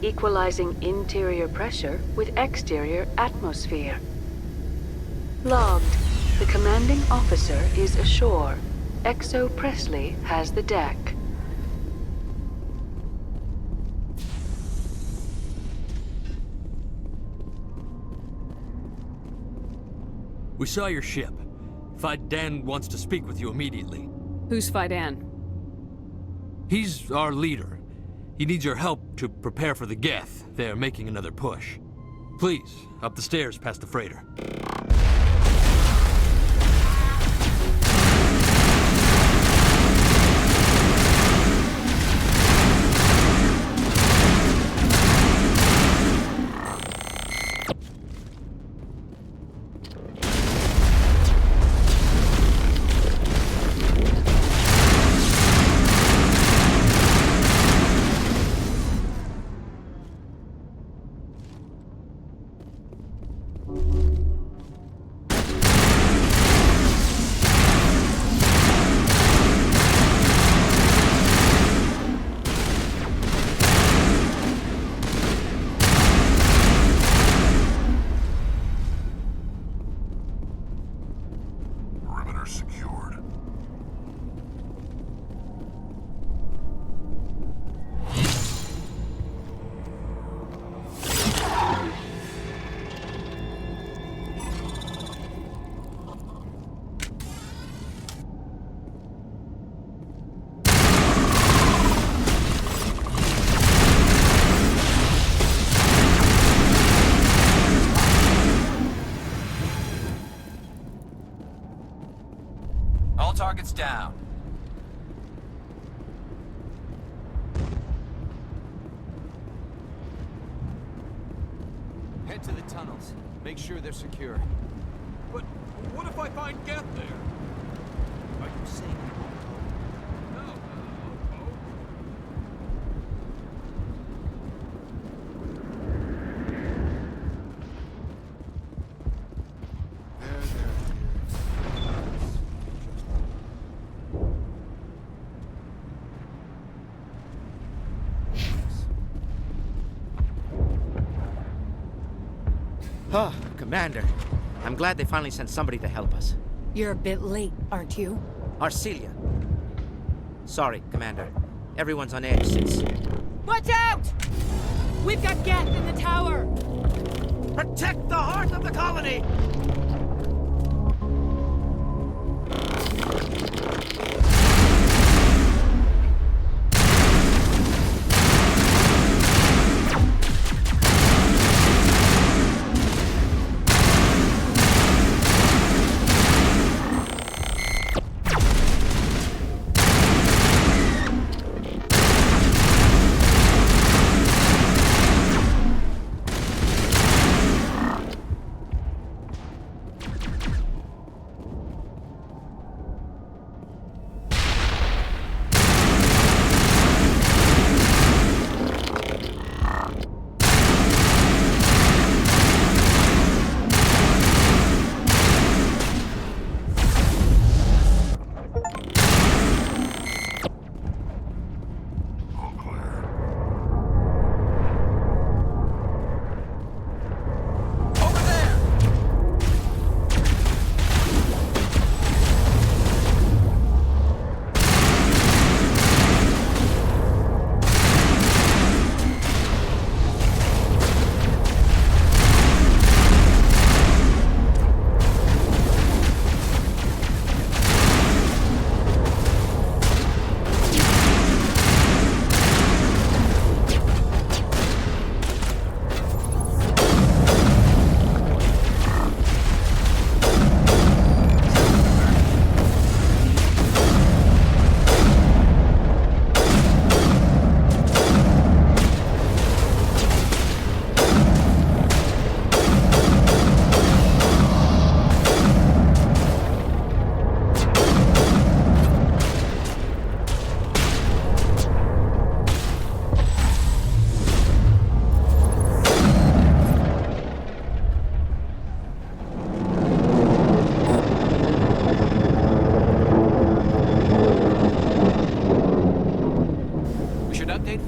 equalizing interior pressure with exterior atmosphere. Logged. The commanding officer is ashore. XO Presley has the deck. We saw your ship. Fidan wants to speak with you immediately. Who's Fidan? He's our leader. He needs your help to prepare for the Geth. They're making another push. Please, up the stairs past the freighter. All targets down. Head to the tunnels. Make sure they're secure. But what if I find Geth there? Are you saying you won't go? No. Oh, Commander. I'm glad they finally sent somebody to help us. You're a bit late, aren't you? Arcelia. Sorry, Commander. Everyone's on edge since... Watch out! We've got Geth in the tower! Protect the heart of the colony!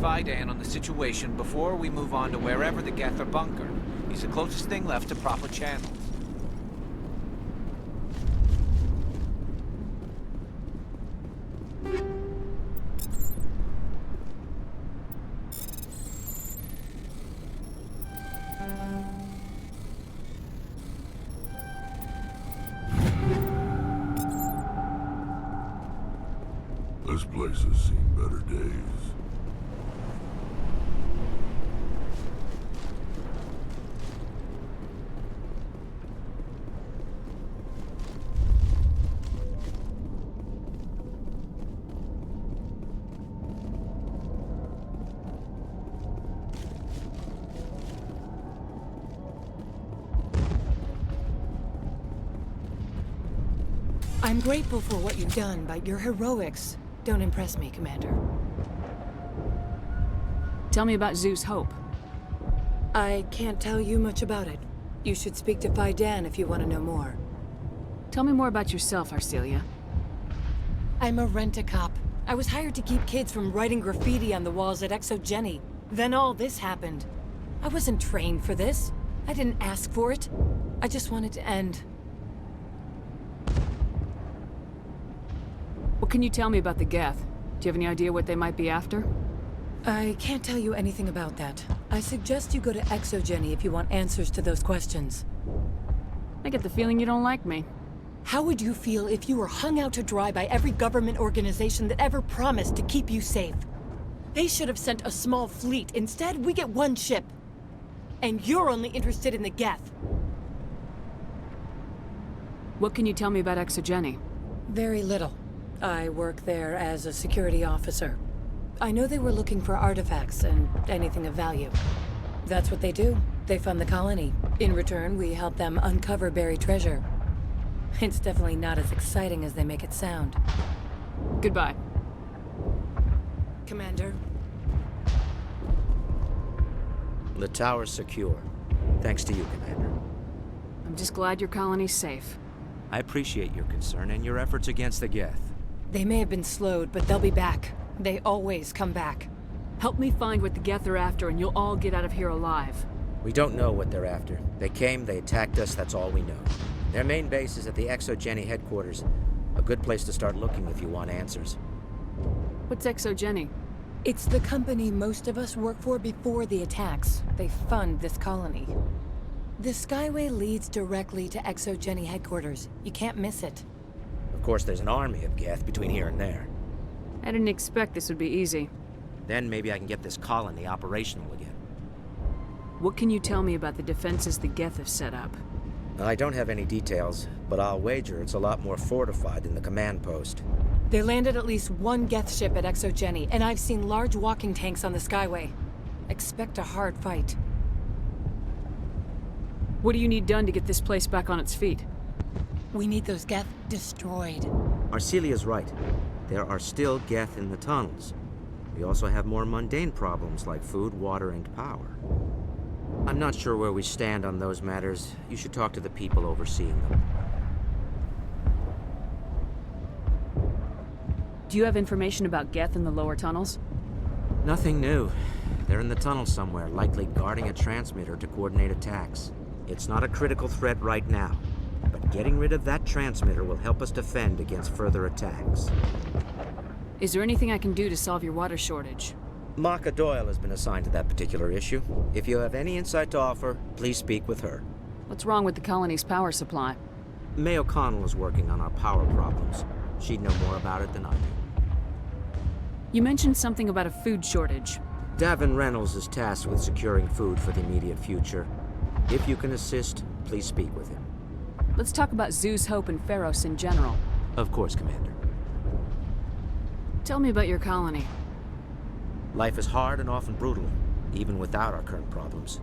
Fidan on the situation before we move on to wherever the Geth are bunkered. He's the closest thing left to proper channels. This place has seen better days. I'm grateful for what you've done, but your heroics don't impress me, Commander. Tell me about Zeus Hope. I can't tell you much about it. You should speak to Fidan if you want to know more. Tell me more about yourself, Arcelia. I'm a rent-a-cop. I was hired to keep kids from writing graffiti on the walls at Exogeny. Then all this happened. I wasn't trained for this. I didn't ask for it. I just wanted to end. What can you tell me about the Geth? Do you have any idea what they might be after? I can't tell you anything about that. I suggest you go to Exogeny if you want answers to those questions. I get the feeling you don't like me. How would you feel if you were hung out to dry by every government organization that ever promised to keep you safe? They should have sent a small fleet. Instead, we get one ship. And you're only interested in the Geth. What can you tell me about Exogeny? Very little. I work there as a security officer. I know they were looking for artifacts and anything of value. That's what they do. They fund the colony. In return, we help them uncover buried treasure. It's definitely not as exciting as they make it sound. Goodbye. Commander. The tower's secure. Thanks to you, Commander. I'm just glad your colony's safe. I appreciate your concern and your efforts against the Geth. They may have been slowed, but they'll be back. They always come back. Help me find what the Geth are after, and you'll all get out of here alive. We don't know what they're after. They came, they attacked us, that's all we know. Their main base is at the Exogeny headquarters. A good place to start looking if you want answers. What's Exogeny? It's the company most of us work for before the attacks. They fund this colony. The Skyway leads directly to Exogeny headquarters. You can't miss it. Of course, there's an army of Geth between here and there. I didn't expect this would be easy. Then maybe I can get this colony operational again. What can you tell me about the defenses the Geth have set up? I don't have any details, but I'll wager it's a lot more fortified than the command post. They landed at least one Geth ship at Exogeny, and I've seen large walking tanks on the Skyway. Expect a hard fight. What do you need done to get this place back on its feet? We need those Geth destroyed. Arcelia's right. There are still Geth in the tunnels. We also have more mundane problems like food, water, and power. I'm not sure where we stand on those matters. You should talk to the people overseeing them. Do you have information about Geth in the lower tunnels? Nothing new. They're in the tunnel somewhere, likely guarding a transmitter to coordinate attacks. It's not a critical threat right now, but getting rid of that transmitter will help us defend against further attacks. Is there anything I can do to solve your water shortage? Maka Doyle has been assigned to that particular issue. If you have any insight to offer, please speak with her. What's wrong with the colony's power supply? May O'Connell is working on our power problems. She'd know more about it than I do. You mentioned something about a food shortage. Davin Reynolds is tasked with securing food for the immediate future. If you can assist, please speak with him. Let's talk about Zeus, Hope, and Pharos in general. Of course, Commander. Tell me about your colony. Life is hard and often brutal, even without our current problems.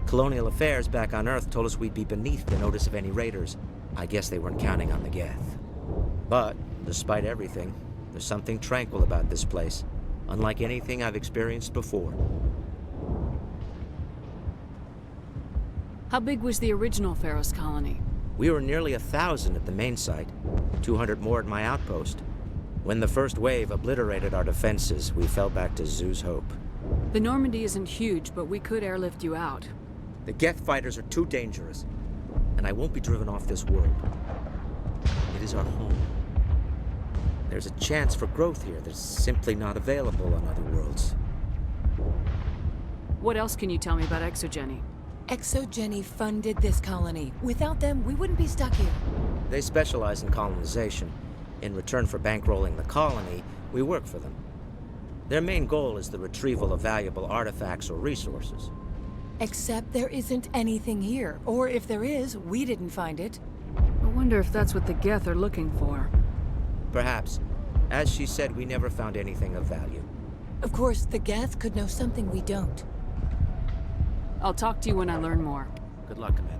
Colonial affairs back on Earth told us we'd be beneath the notice of any raiders. I guess they weren't counting on the Geth. But, despite everything, there's something tranquil about this place, unlike anything I've experienced before. How big was the original Pharos colony? We were nearly 1,000 at the main site, 200 more at my outpost. When the first wave obliterated our defenses, we fell back to Zeus Hope. The Normandy isn't huge, but we could airlift you out. The Geth fighters are too dangerous, and I won't be driven off this world. It is our home. There's a chance for growth here that's simply not available on other worlds. What else can you tell me about Exogeny? Exogeny funded this colony. Without them, we wouldn't be stuck here. They specialize in colonization. In return for bankrolling the colony, we work for them. Their main goal is the retrieval of valuable artifacts or resources. Except there isn't anything here. Or if there is, we didn't find it. I wonder if that's what the Geth are looking for. Perhaps. As she said, we never found anything of value. Of course, the Geth could know something we don't. I'll talk to you when I learn more. Good luck, Commander.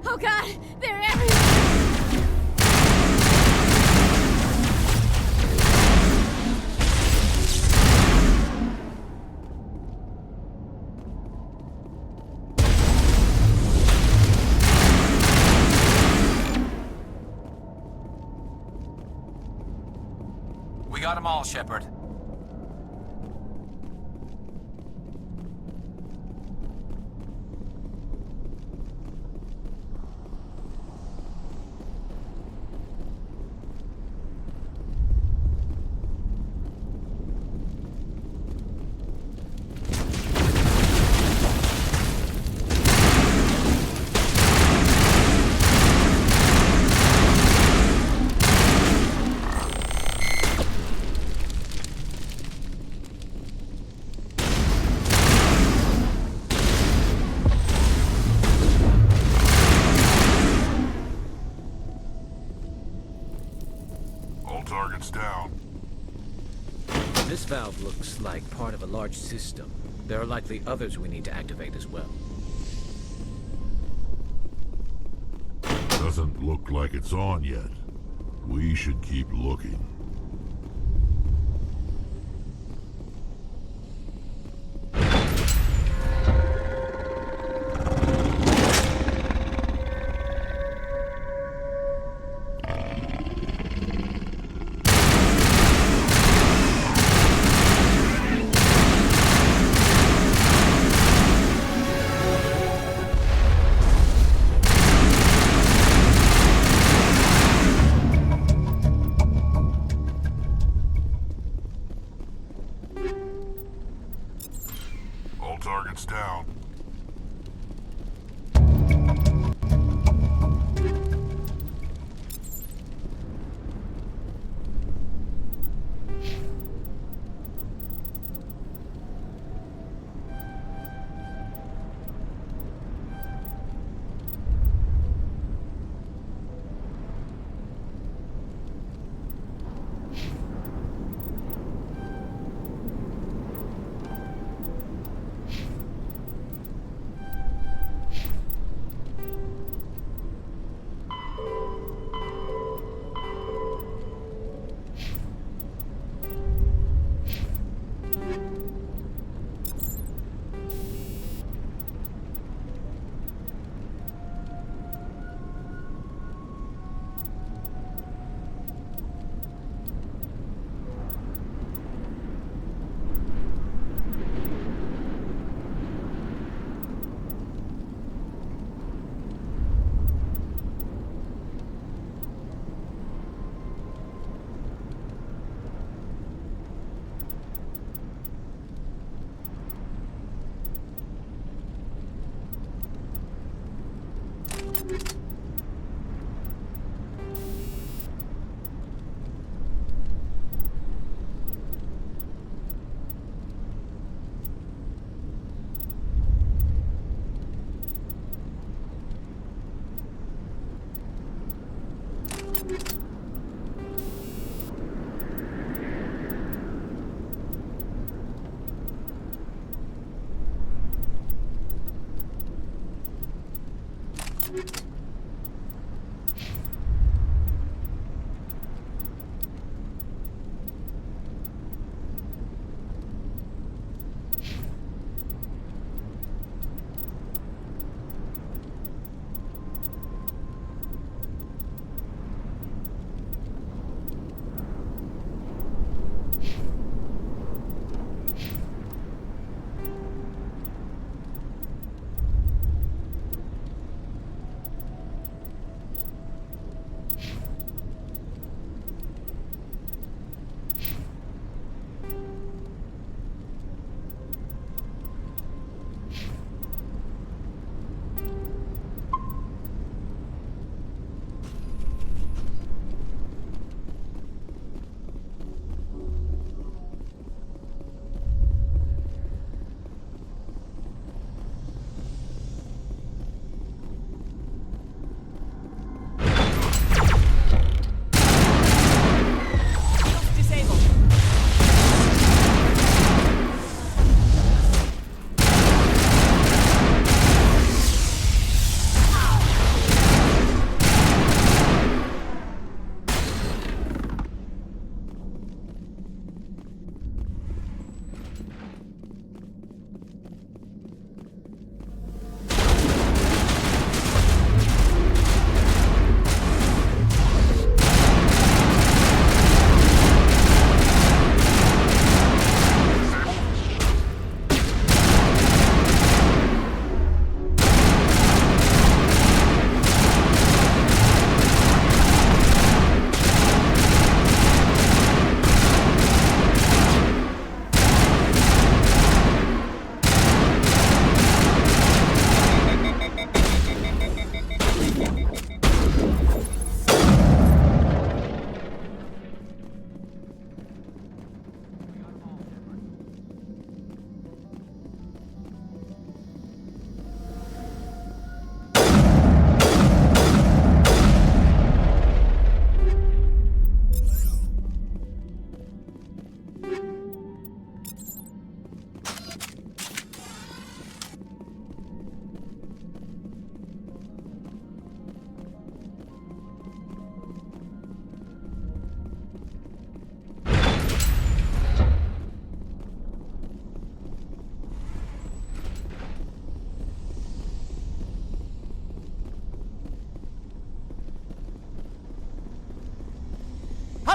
Oh God, they're everywhere! We got them all, Shepard. Targets down. This valve looks like part of a large system. There are likely others we need to activate as well. Doesn't look like it's on yet. We should keep looking. Targets down.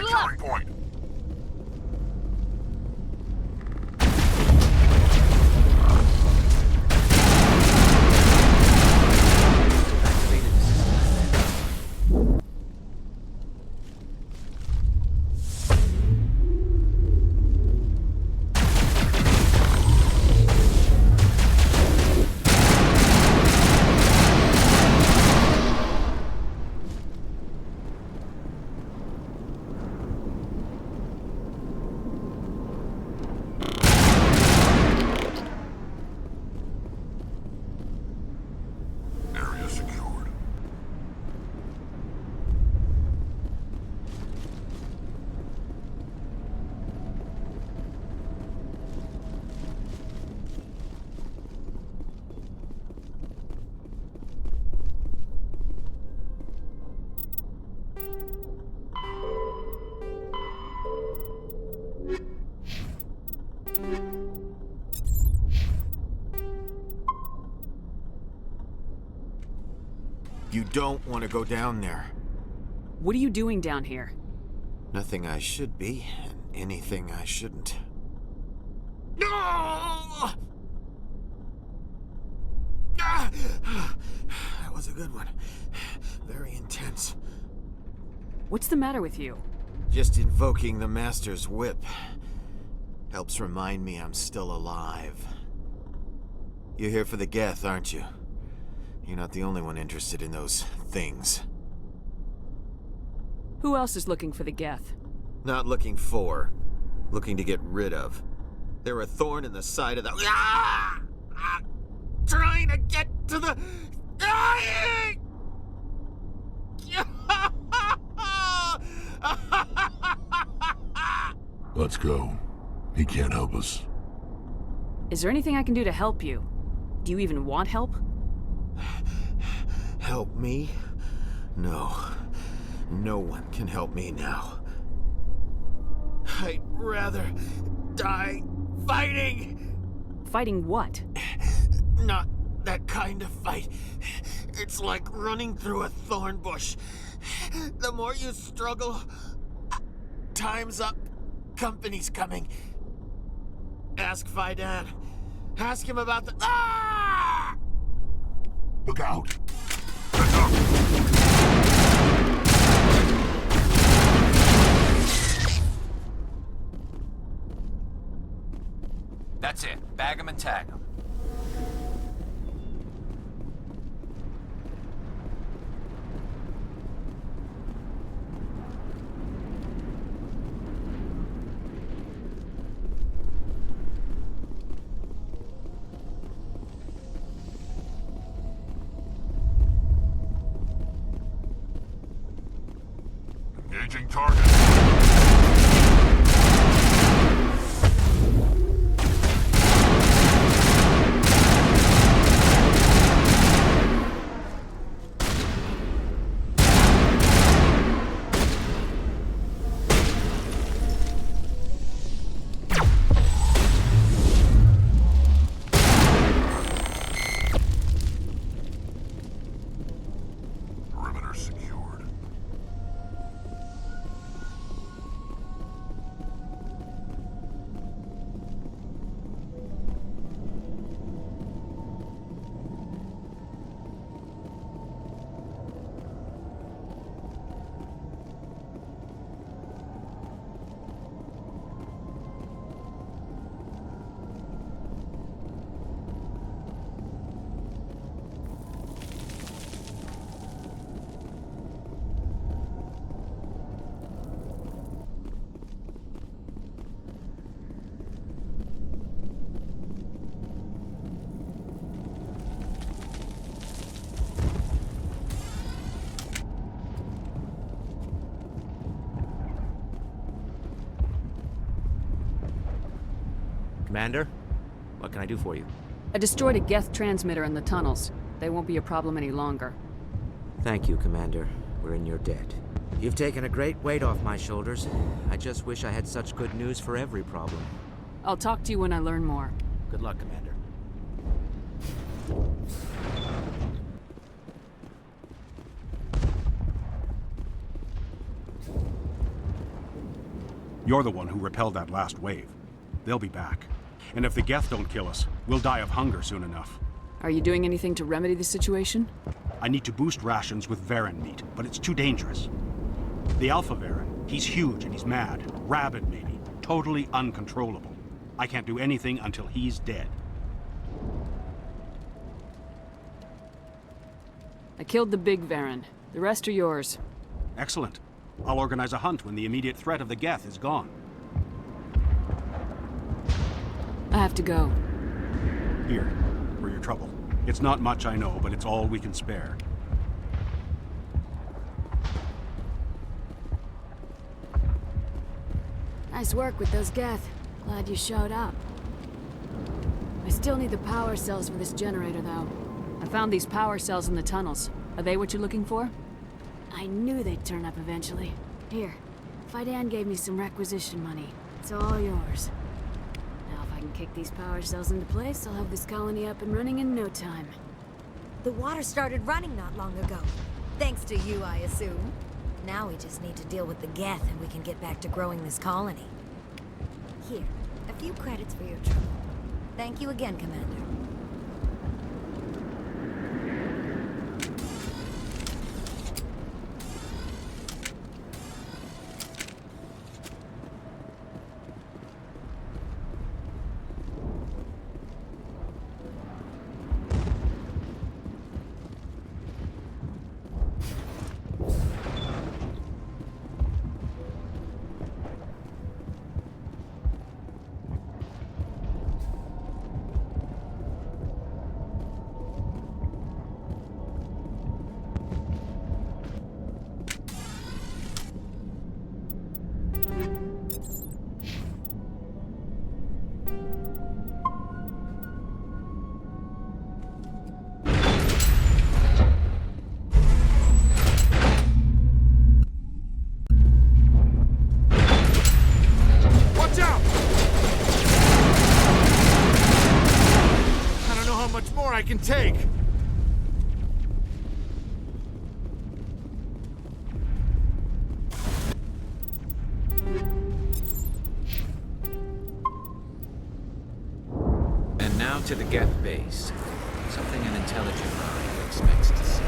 Huddle up! Point. Activated the system. Area secured. You don't want to go down there. What are you doing down here? Nothing I should be, and anything I shouldn't. No! Ah! That was a good one. Very intense. What's the matter with you? Just invoking the Master's whip helps remind me I'm still alive. You're here for the Geth, aren't you? You're not the only one interested in those things. Who else is looking for the Geth? Not looking for, looking to get rid of. They're a thorn in the side of the... Ah! Ah! Trying to get to the... Dying! Let's go. He can't help us. Is there anything I can do to help you? Do you even want help? Help me? No. No one can help me now. I'd rather die fighting! Fighting what? Not that kind of fight. It's like running through a thorn bush. The more you struggle, time's up. Company's coming. Ask Fidan. Ask him about the... Ah! Look out! That's it. Bag him and tag him. Engaging target. Perimeter secured. Commander, what can I do for you? I destroyed a Geth transmitter in the tunnels. They won't be a problem any longer. Thank you, Commander. We're in your debt. You've taken a great weight off my shoulders. I just wish I had such good news for every problem. I'll talk to you when I learn more. Good luck, Commander. You're the one who repelled that last wave. They'll be back. And if the Geth don't kill us, we'll die of hunger soon enough. Are you doing anything to remedy the situation? I need to boost rations with Varen meat, but it's too dangerous. The Alpha Varen, he's huge and he's mad. Rabid, maybe. Totally uncontrollable. I can't do anything until he's dead. I killed the big Varen. The rest are yours. Excellent. I'll organize a hunt when the immediate threat of the Geth is gone. I have to go. Here, for your trouble. It's not much, I know, but it's all we can spare. Nice work with those Geth. Glad you showed up. I still need the power cells for this generator, though. I found these power cells in the tunnels. Are they what you're looking for? I knew they'd turn up eventually. Here, Fidan gave me some requisition money. It's all yours. Now if I can kick these power cells into place, I'll have this colony up and running in no time. The water started running not long ago. Thanks to you, I assume. Now we just need to deal with the Geth and we can get back to growing this colony. Here, a few credits for your trouble. Thank you again, Commander. I can take. And now to the Geth base. Something an intelligent mind expects to see.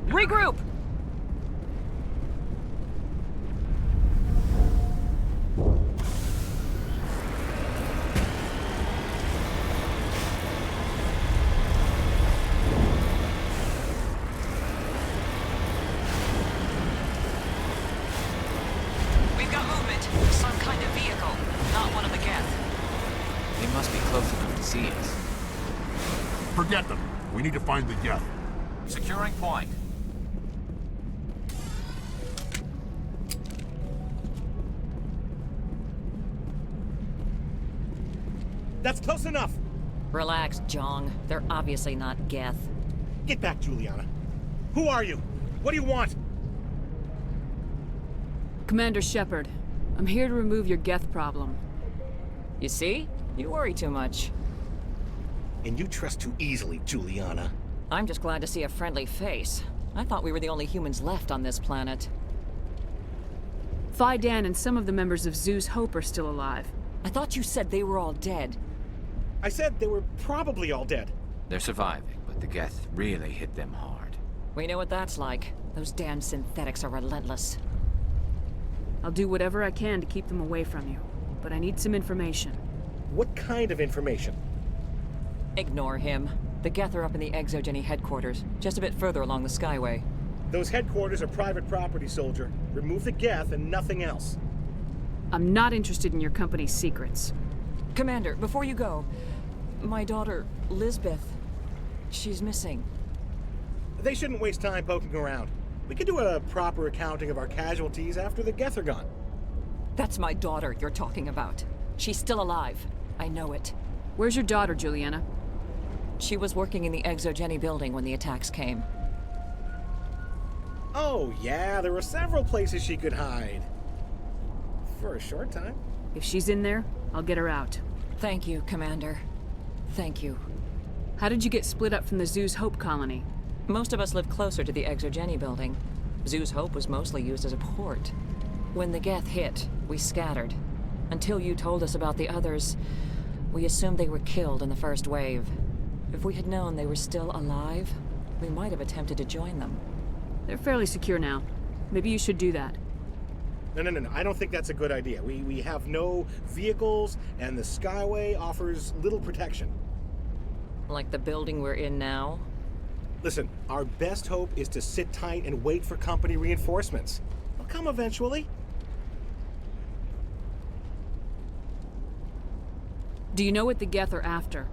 Regroup! We've got movement. Some kind of vehicle. Not one of the Geth. They must be close enough to see us. Forget them. We need to find the Geth. Securing point. That's close enough! Relax, Jong. They're obviously not Geth. Get back, Juliana. Who are you? What do you want? Commander Shepard, I'm here to remove your Geth problem. You see? You worry too much. And you trust too easily, Juliana. I'm just glad to see a friendly face. I thought we were the only humans left on this planet. Phi Dan and some of the members of Zeus Hope are still alive. I thought you said they were all dead. I said they were probably all dead. They're surviving, but the Geth really hit them hard. We know what that's like. Those damn synthetics are relentless. I'll do whatever I can to keep them away from you, but I need some information. What kind of information? Ignore him. The Geth are up in the Exogeny headquarters, just a bit further along the Skyway. Those headquarters are private property, soldier. Remove the Geth and nothing else. I'm not interested in your company's secrets. Commander, before you go, my daughter, Lisbeth, she's missing. They shouldn't waste time poking around. We could do a proper accounting of our casualties after the Geth are gone. That's my daughter you're talking about. She's still alive. I know it. Where's your daughter, Juliana? She was working in the Exogeny building when the attacks came. Oh, yeah, there were several places she could hide. For a short time. If she's in there, I'll get her out. Thank you, Commander. Thank you. How did you get split up from the Zeus Hope colony? Most of us live closer to the Exogeny building. Zeus Hope was mostly used as a port. When the Geth hit, we scattered. Until you told us about the others, we assumed they were killed in the first wave. If we had known they were still alive, we might have attempted to join them. They're fairly secure now. Maybe you should do that. No. I don't think that's a good idea. We have no vehicles, and the Skyway offers little protection. Like the building we're in now? Listen, our best hope is to sit tight and wait for company reinforcements. They'll come eventually. Do you know what the Geth are after?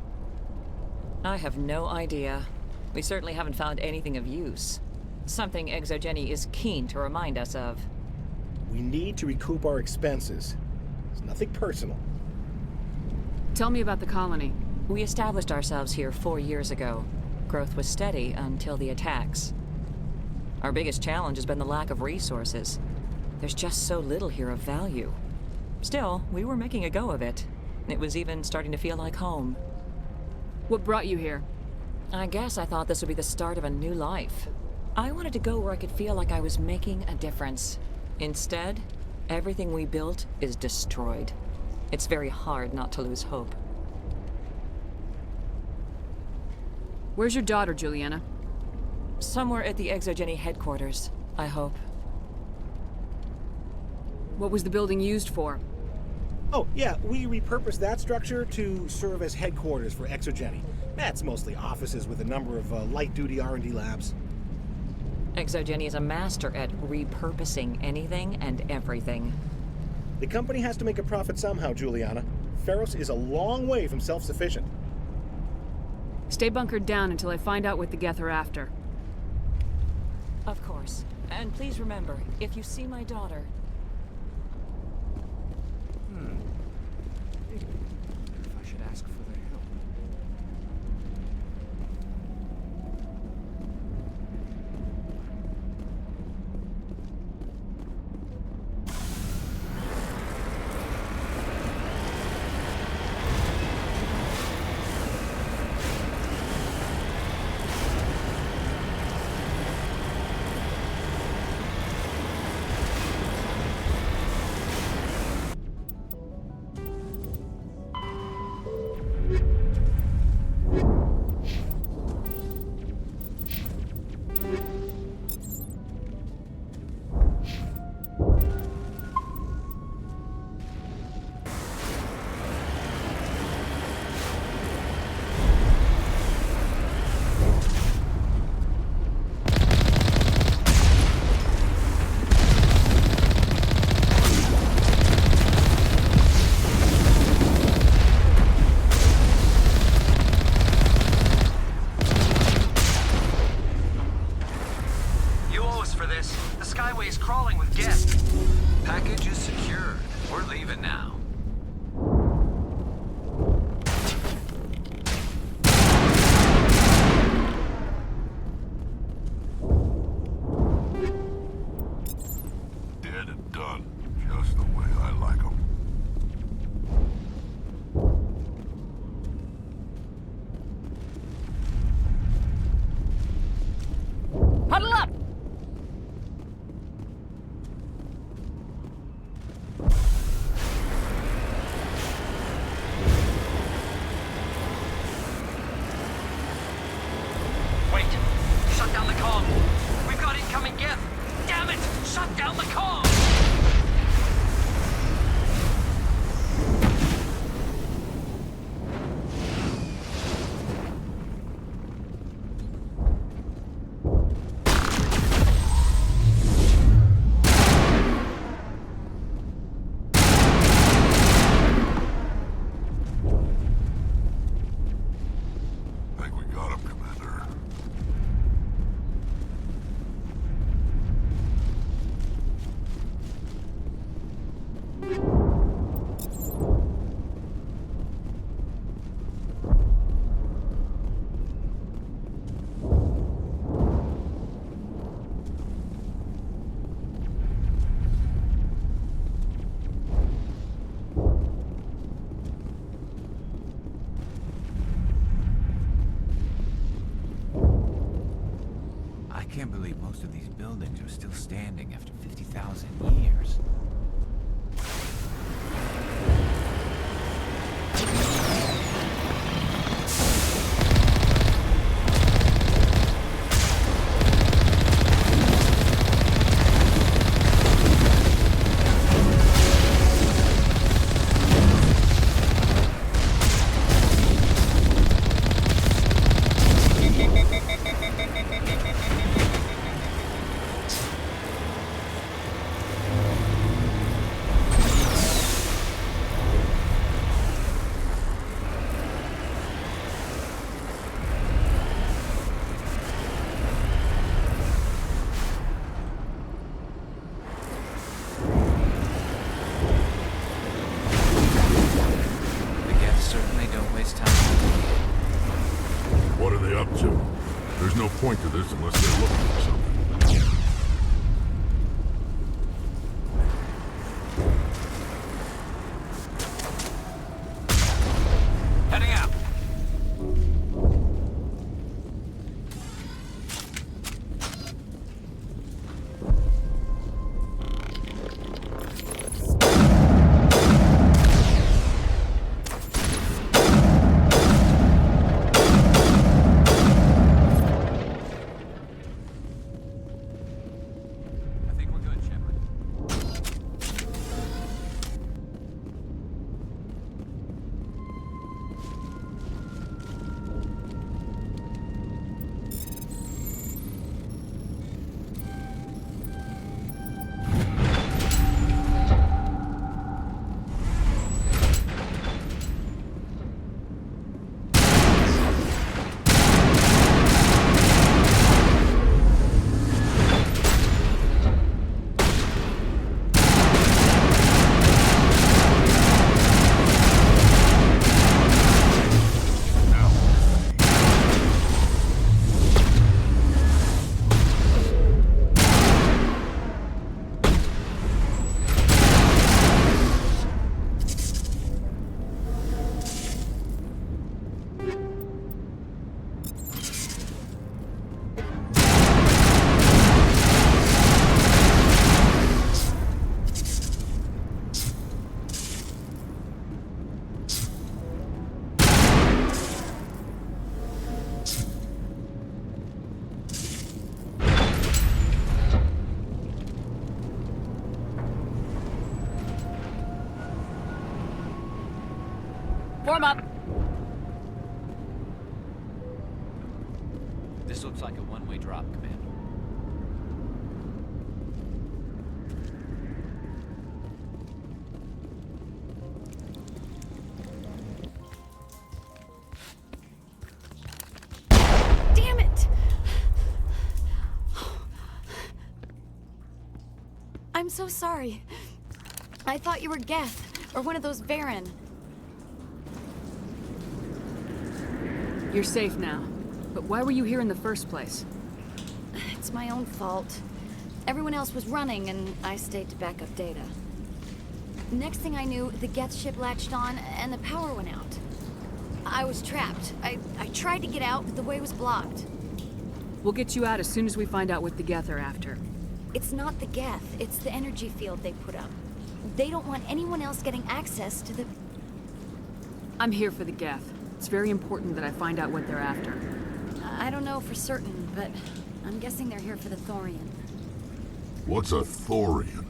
I have no idea. We certainly haven't found anything of use. Something Exogeny is keen to remind us of. We need to recoup our expenses. It's nothing personal. Tell me about the colony. We established ourselves here 4 years ago. Growth was steady until the attacks. Our biggest challenge has been the lack of resources. There's just so little here of value. Still, we were making a go of it. It was even starting to feel like home. What brought you here? I guess I thought this would be the start of a new life. I wanted to go where I could feel like I was making a difference. Instead, everything we built is destroyed. It's very hard not to lose hope. Where's your daughter, Juliana? Somewhere at the Exogeny headquarters, I hope. What was the building used for? Oh, yeah, we repurposed that structure to serve as headquarters for Exogeny. That's mostly offices with a number of light-duty R&D labs. Exogeny is a master at repurposing anything and everything. The company has to make a profit somehow, Juliana. Ferros is a long way from self-sufficient. Stay bunkered down until I find out what the Geth are after. Of course. And please remember, if you see my daughter... If I should ask for their help. Just the way I like them. Huddle up! Wait! Shut down the comm! We've got incoming geth! Damn it! Shut down the comm! Think we got him, Commander. I can't believe most of these buildings are still standing after 50,000 years. The Geth certainly don't waste time. What are they up to? There's no point to this unless they're looking for something. Heading out! I think we're good, Shepard. Form up! This looks like a one-way drop, Commander. Damn it! I'm so sorry. I thought you were Geth, or one of those Varen. You're safe now. But why were you here in the first place? It's my own fault. Everyone else was running, and I stayed to back up data. Next thing I knew, the Geth ship latched on and the power went out. I was trapped. I tried to get out, but the way was blocked. We'll get you out as soon as we find out what the Geth are after. It's not the Geth, it's the energy field they put up. They don't want anyone else getting access to the... I'm here for the Geth. It's very important that I find out what they're after. I don't know for certain, but I'm guessing they're here for the Thorian. What's a Thorian?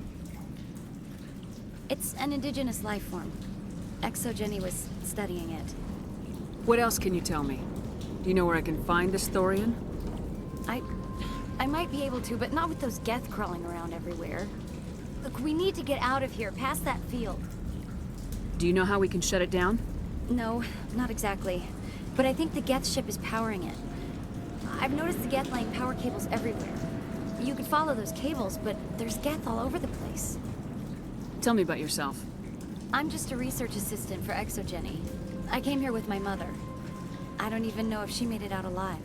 It's an indigenous life form. ExoGenny was studying it. What else can you tell me? Do you know where I can find this Thorian? I might be able to, but not with those Geth crawling around everywhere. Look, we need to get out of here, past that field. Do you know how we can shut it down? No, not exactly. But I think the Geth ship is powering it. I've noticed the Geth laying power cables everywhere. You could follow those cables, but there's Geth all over the place. Tell me about yourself. I'm just a research assistant for ExoGenny. I came here with my mother. I don't even know if she made it out alive.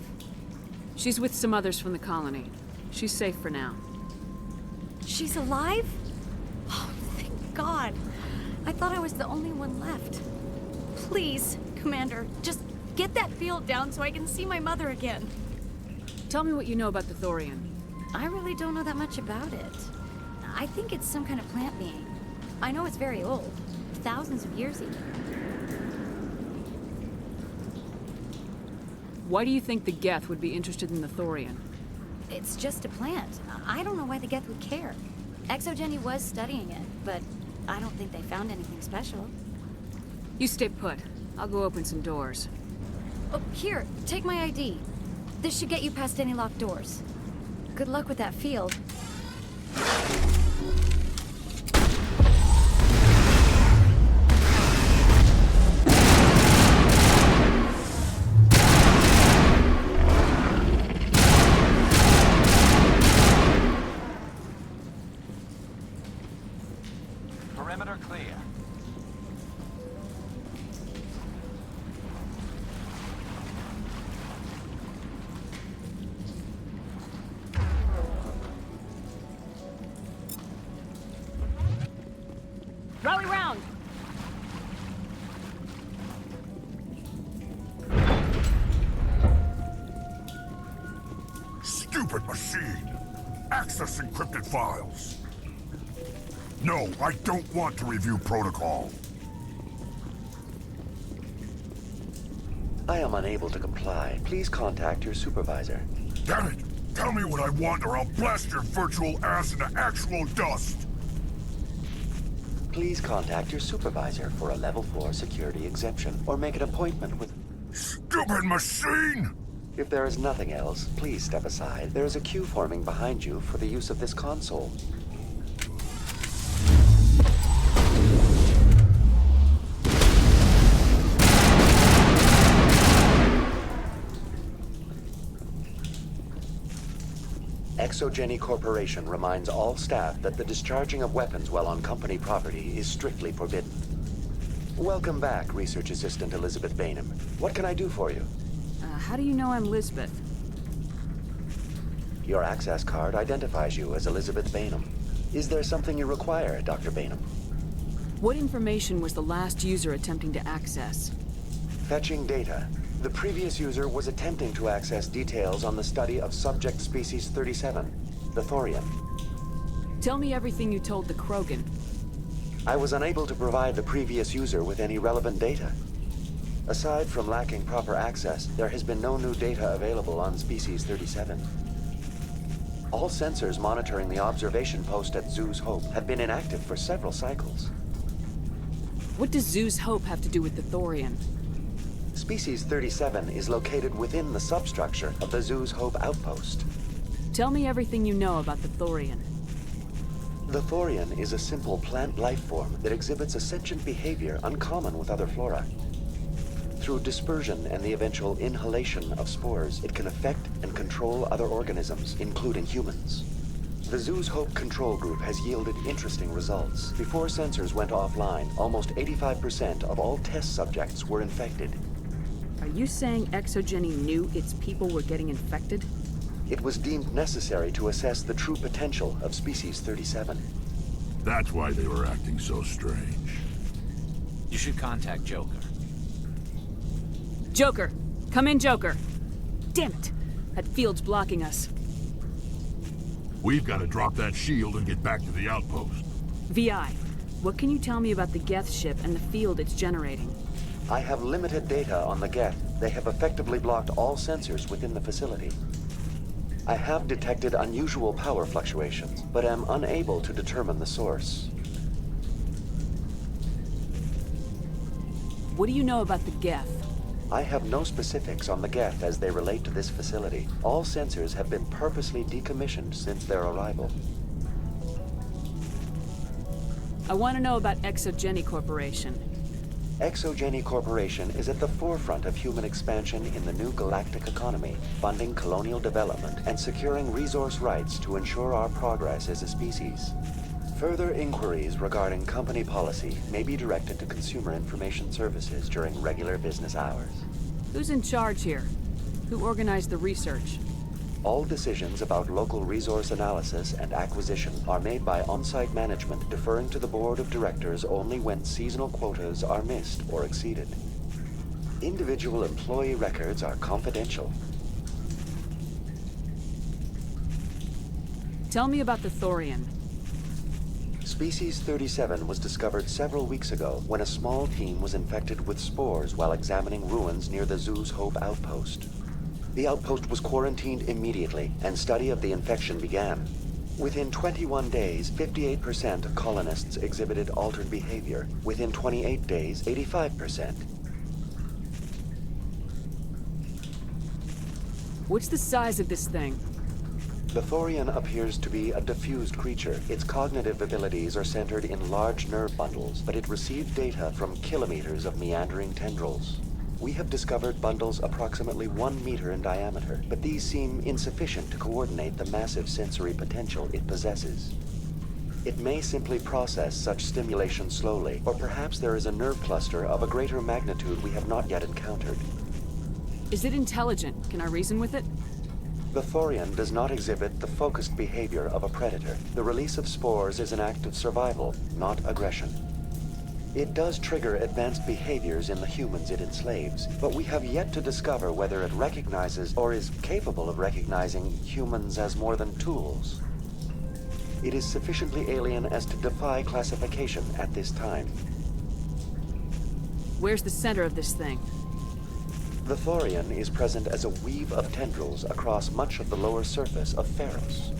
She's with some others from the colony. She's safe for now. She's alive? Oh, thank God. I thought I was the only one left. Please, Commander, just get that field down so I can see my mother again. Tell me what you know about the Thorian. I really don't know that much about it. I think it's some kind of plant being. I know it's very old. Thousands of years even. Why do you think the Geth would be interested in the Thorian? It's just a plant. I don't know why the Geth would care. ExoGenny was studying it, but I don't think they found anything special. You stay put. I'll go open some doors. Oh, here, take my ID. This should get you past any locked doors. Good luck with that field. Perimeter clear. Rally round! Stupid machine! Access encrypted files! No, I don't want to review protocol. I am unable to comply. Please contact your supervisor. Damn it! Tell me what I want or I'll blast your virtual ass into actual dust! Please contact your supervisor for a level 4 security exemption or make an appointment with... Stupid machine! If there is nothing else, please step aside. There is a queue forming behind you for the use of this console. ExoGenny Corporation reminds all staff that the discharging of weapons while on company property is strictly forbidden. Welcome back, Research Assistant Elizabeth Bainham. What can I do for you? How do you know I'm Lisbeth? Your access card identifies you as Elizabeth Bainham. Is there something you require, Dr. Bainham? What information was the last user attempting to access? Fetching data. The previous user was attempting to access details on the study of subject species 37, the Thorian. Tell me everything you told the Krogan. I was unable to provide the previous user with any relevant data. Aside from lacking proper access, there has been no new data available on species 37. All sensors monitoring the observation post at Zoo's Hope have been inactive for several cycles. What does Zoo's Hope have to do with the Thorian? Species 37 is located within the substructure of the Zoo's Hope outpost. Tell me everything you know about the Thorian. The Thorian is a simple plant life form that exhibits a sentient behavior uncommon with other flora. Through dispersion and the eventual inhalation of spores, it can affect and control other organisms, including humans. The Zoo's Hope control group has yielded interesting results. Before sensors went offline, almost 85% of all test subjects were infected. Are you saying ExoGenny knew its people were getting infected? It was deemed necessary to assess the true potential of species 37. That's why they were acting so strange. You should contact Joker. Joker! Come in, Joker! Damn it! That field's blocking us. We've got to drop that shield and get back to the outpost. VI, what can you tell me about the Geth ship and the field it's generating? I have limited data on the Geth. They have effectively blocked all sensors within the facility. I have detected unusual power fluctuations, but am unable to determine the source. What do you know about the Geth? I have no specifics on the Geth as they relate to this facility. All sensors have been purposely decommissioned since their arrival. I want to know about Exogeny Corporation. Exogeny Corporation is at the forefront of human expansion in the new galactic economy, funding colonial development and securing resource rights to ensure our progress as a species. Further inquiries regarding company policy may be directed to Consumer Information Services during regular business hours. Who's in charge here? Who organized the research? All decisions about local resource analysis and acquisition are made by on-site management, deferring to the board of directors only when seasonal quotas are missed or exceeded. Individual employee records are confidential. Tell me about the Thorian. Species 37 was discovered several weeks ago when a small team was infected with spores while examining ruins near the Zoo's Hope outpost. The outpost was quarantined immediately, and study of the infection began. Within 21 days, 58% of colonists exhibited altered behavior. Within 28 days, 85%. What's the size of this thing? The Thorian appears to be a diffused creature. Its cognitive abilities are centered in large nerve bundles, but it received data from kilometers of meandering tendrils. We have discovered bundles approximately 1 meter in diameter, but these seem insufficient to coordinate the massive sensory potential it possesses. It may simply process such stimulation slowly, or perhaps there is a nerve cluster of a greater magnitude we have not yet encountered. Is it intelligent? Can I reason with it? The Thorian does not exhibit the focused behavior of a predator. The release of spores is an act of survival, not aggression. It does trigger advanced behaviors in the humans it enslaves, but we have yet to discover whether it recognizes or is capable of recognizing humans as more than tools. It is sufficiently alien as to defy classification at this time. Where's the center of this thing? The Thorian is present as a weave of tendrils across much of the lower surface of Pharos.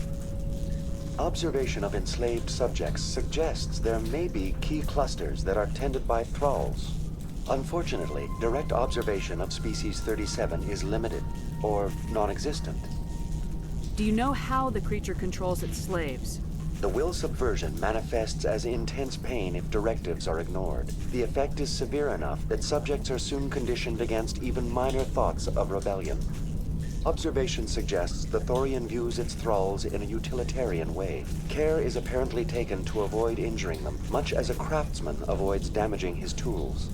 Observation of enslaved subjects suggests there may be key clusters that are tended by thralls. Unfortunately, direct observation of species 37 is limited, or non-existent. Do you know how the creature controls its slaves? The will subversion manifests as intense pain if directives are ignored. The effect is severe enough that subjects are soon conditioned against even minor thoughts of rebellion. Observation suggests the Thorian views its thralls in a utilitarian way. Care is apparently taken to avoid injuring them, much as a craftsman avoids damaging his tools.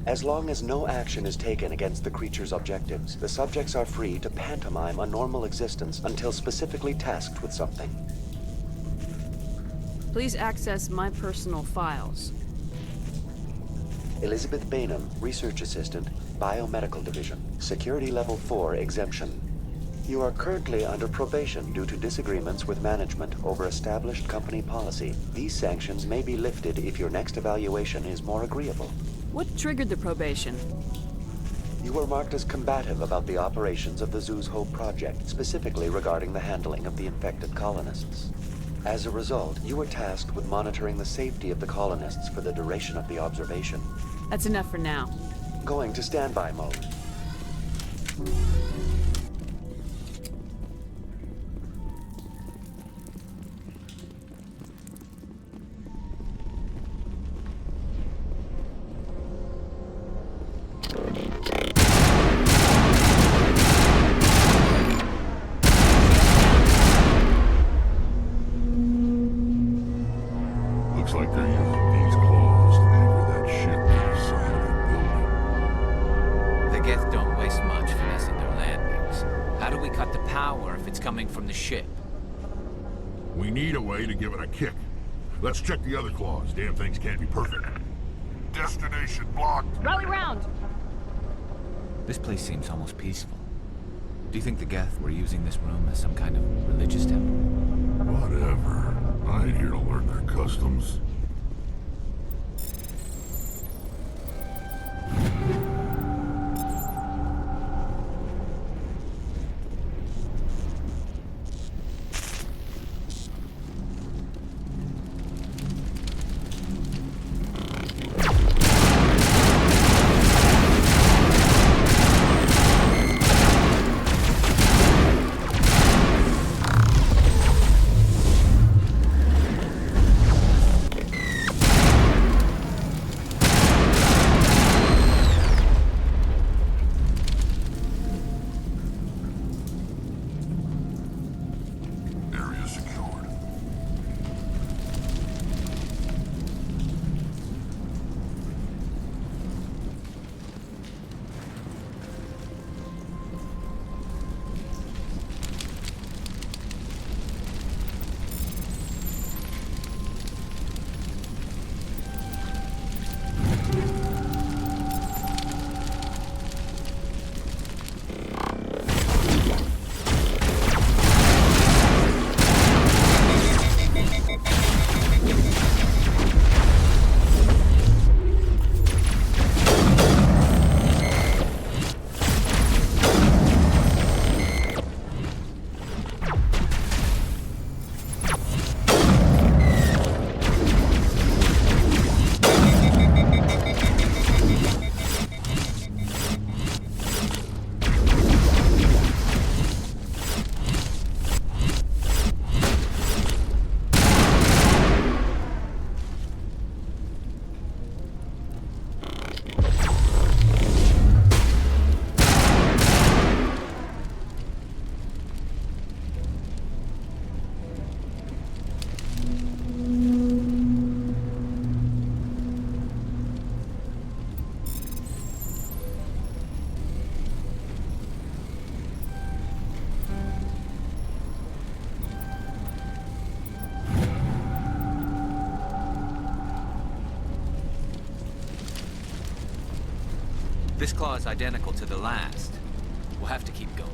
As long as no action is taken against the creature's objectives, the subjects are free to pantomime a normal existence until specifically tasked with something. Please access my personal files. Elizabeth Bainham, Research Assistant, Biomedical Division, Security Level 4 exemption. You are currently under probation due to disagreements with management over established company policy. These sanctions may be lifted if your next evaluation is more agreeable. What triggered the probation? You were marked as combative about the operations of the Zoo's Hope project, specifically regarding the handling of the infected colonists. As a result, you were tasked with monitoring the safety of the colonists for the duration of the observation. That's enough for now. Going to standby mode. Looks like they're using these claws to anchor that ship to the side of the building. The Geth don't waste much finessing their landings. How do we cut the power if it's coming from the ship? We need a way to give it a kick. Let's check the other claws. Damn things can't be perfect. Destination blocked. Rally round! This place seems almost peaceful. Do you think the Geth were using this room as some kind of religious temple? Whatever. I ain't here to learn their customs. This claw is identical to the last. We'll have to keep going.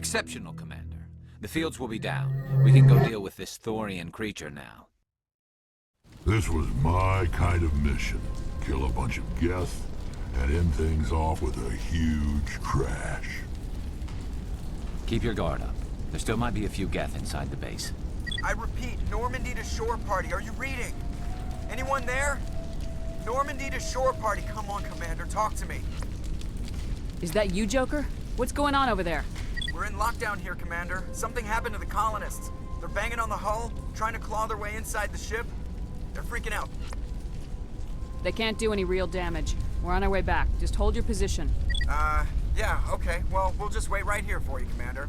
Exceptional, Commander. The fields will be down. We can go deal with this Thorian creature now. This was my kind of mission. Kill a bunch of Geth and end things off with a huge crash. Keep your guard up. There still might be a few Geth inside the base. I repeat, Normandy to shore party. Are you reading? Anyone there? Normandy to shore party. Come on, Commander, talk to me. Is that you, Joker? What's going on over there? We're in lockdown here, Commander. Something happened to the colonists. They're banging on the hull, trying to claw their way inside the ship. They're freaking out. They can't do any real damage. We're on our way back. Just hold your position. Yeah, okay. Well, we'll just wait right here for you, Commander.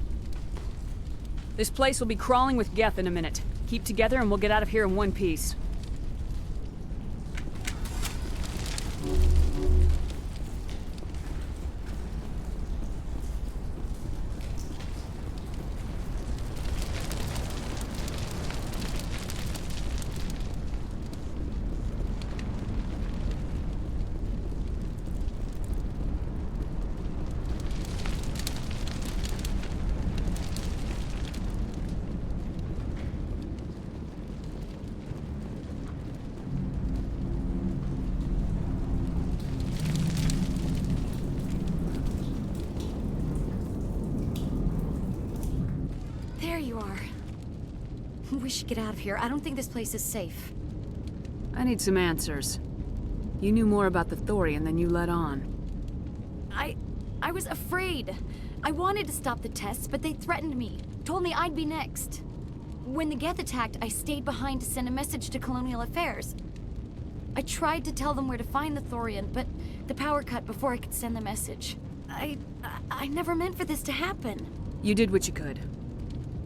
This place will be crawling with Geth in a minute. Keep together and we'll get out of here in one piece. There you are. We should get out of here. I don't think this place is safe. I need some answers. You knew more about the Thorian than you let on. I was afraid. I wanted to stop the tests, but they threatened me. Told me I'd be next. When the Geth attacked, I stayed behind to send a message to Colonial Affairs. I tried to tell them where to find the Thorian, but the power cut before I could send the message. I never meant for this to happen. You did what you could.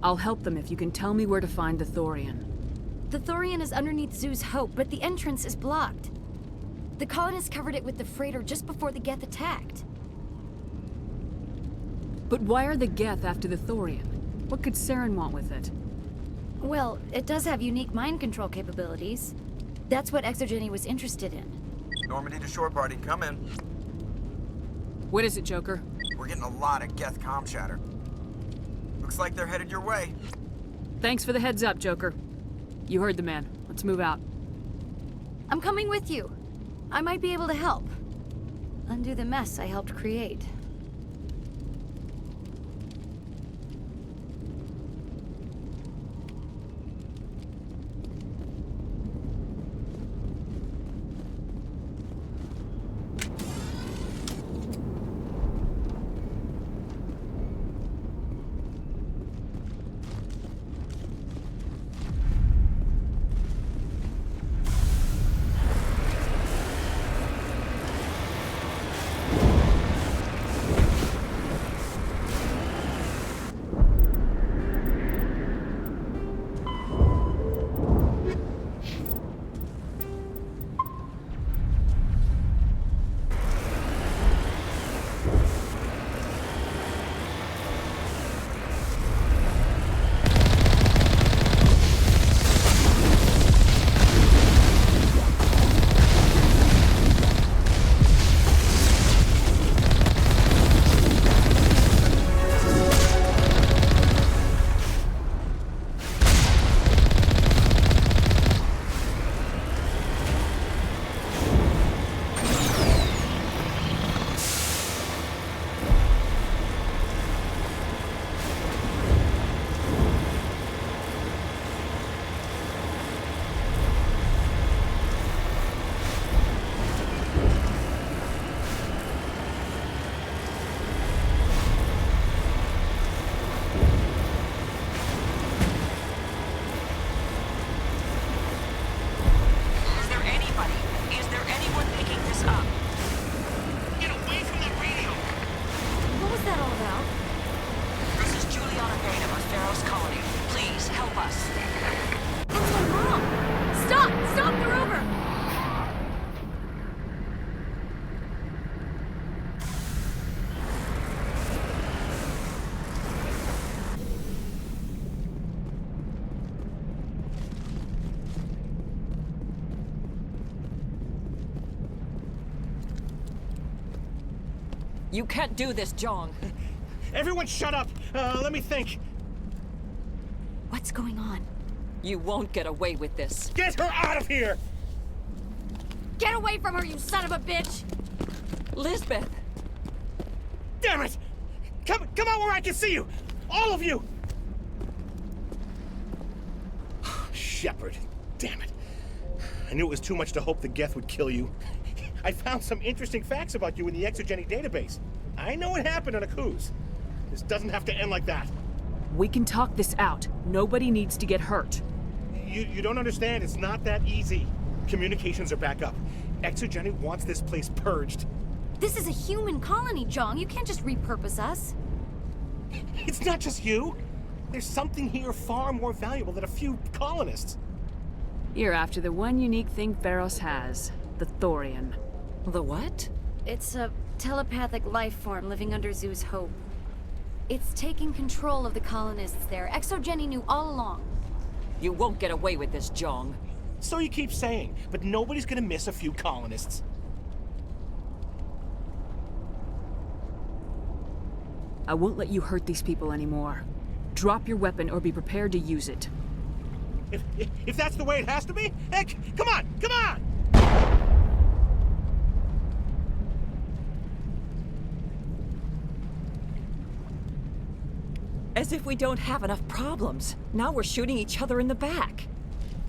I'll help them if you can tell me where to find the Thorian. The Thorian is underneath Zoo's Hope, but the entrance is blocked. The colonists covered it with the freighter just before the Geth attacked. But why are the Geth after the Thorian? What could Saren want with it? Well, it does have unique mind control capabilities. That's what Exogeny was interested in. Normandy to shore party, come in. What is it, Joker? We're getting a lot of Geth comm chatter. Looks like they're headed your way. Thanks for the heads up, Joker. You heard the man. Let's move out. I'm coming with you. I might be able to help. Undo the mess I helped create. You can't do this, Jong. Everyone shut up! Let me think. What's going on? You won't get away with this. Get her out of here! Get away from her, you son of a bitch! Lisbeth! Damn it! Come out where I can see you! All of you! Shepard, damn it. I knew it was too much to hope the Geth would kill you. I found some interesting facts about you in the Exogeny database. I know what happened on Akuz. This doesn't have to end like that. We can talk this out. Nobody needs to get hurt. You don't understand. It's not that easy. Communications are back up. Exogeny wants this place purged. This is a human colony, Jong. You can't just repurpose us. It's not just you. There's something here far more valuable than a few colonists. You're after the one unique thing Pharos has. The Thorian. The what? It's a telepathic life form living under Zeus' Hope. It's taking control of the colonists there. Exogeny knew all along. You won't get away with this, Jong. So you keep saying, but nobody's gonna miss a few colonists. I won't let you hurt these people anymore. Drop your weapon or be prepared to use it. If that's the way it has to be, heck, come on, come on! As if we don't have enough problems. Now we're shooting each other in the back.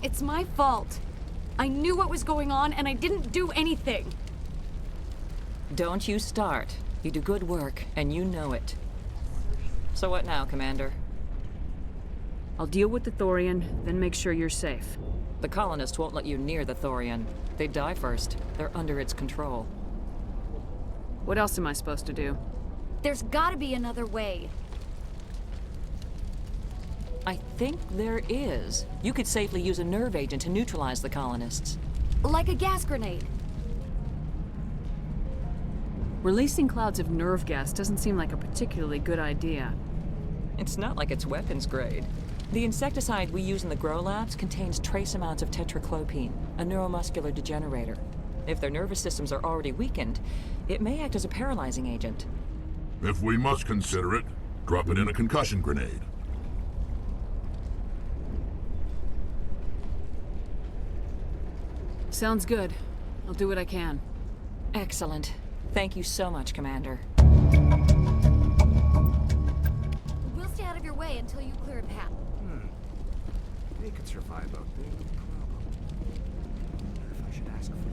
It's my fault. I knew what was going on and I didn't do anything. Don't you start. You do good work, and you know it. So what now, Commander? I'll deal with the Thorian, then make sure you're safe. The colonists won't let you near the Thorian. They'd die first. They're under its control. What else am I supposed to do? There's gotta be another way. I think there is. You could safely use a nerve agent to neutralize the colonists. Like a gas grenade. Releasing clouds of nerve gas doesn't seem like a particularly good idea. It's not like it's weapons grade. The insecticide we use in the grow labs contains trace amounts of tetraclopine, a neuromuscular degenerator. If their nervous systems are already weakened, it may act as a paralyzing agent. If we must consider it, drop it in a concussion grenade. Sounds good. I'll do what I can. Excellent. Thank you so much, Commander. We'll stay out of your way until you clear a path. They could survive out there, no problem. I wonder if I should ask for help.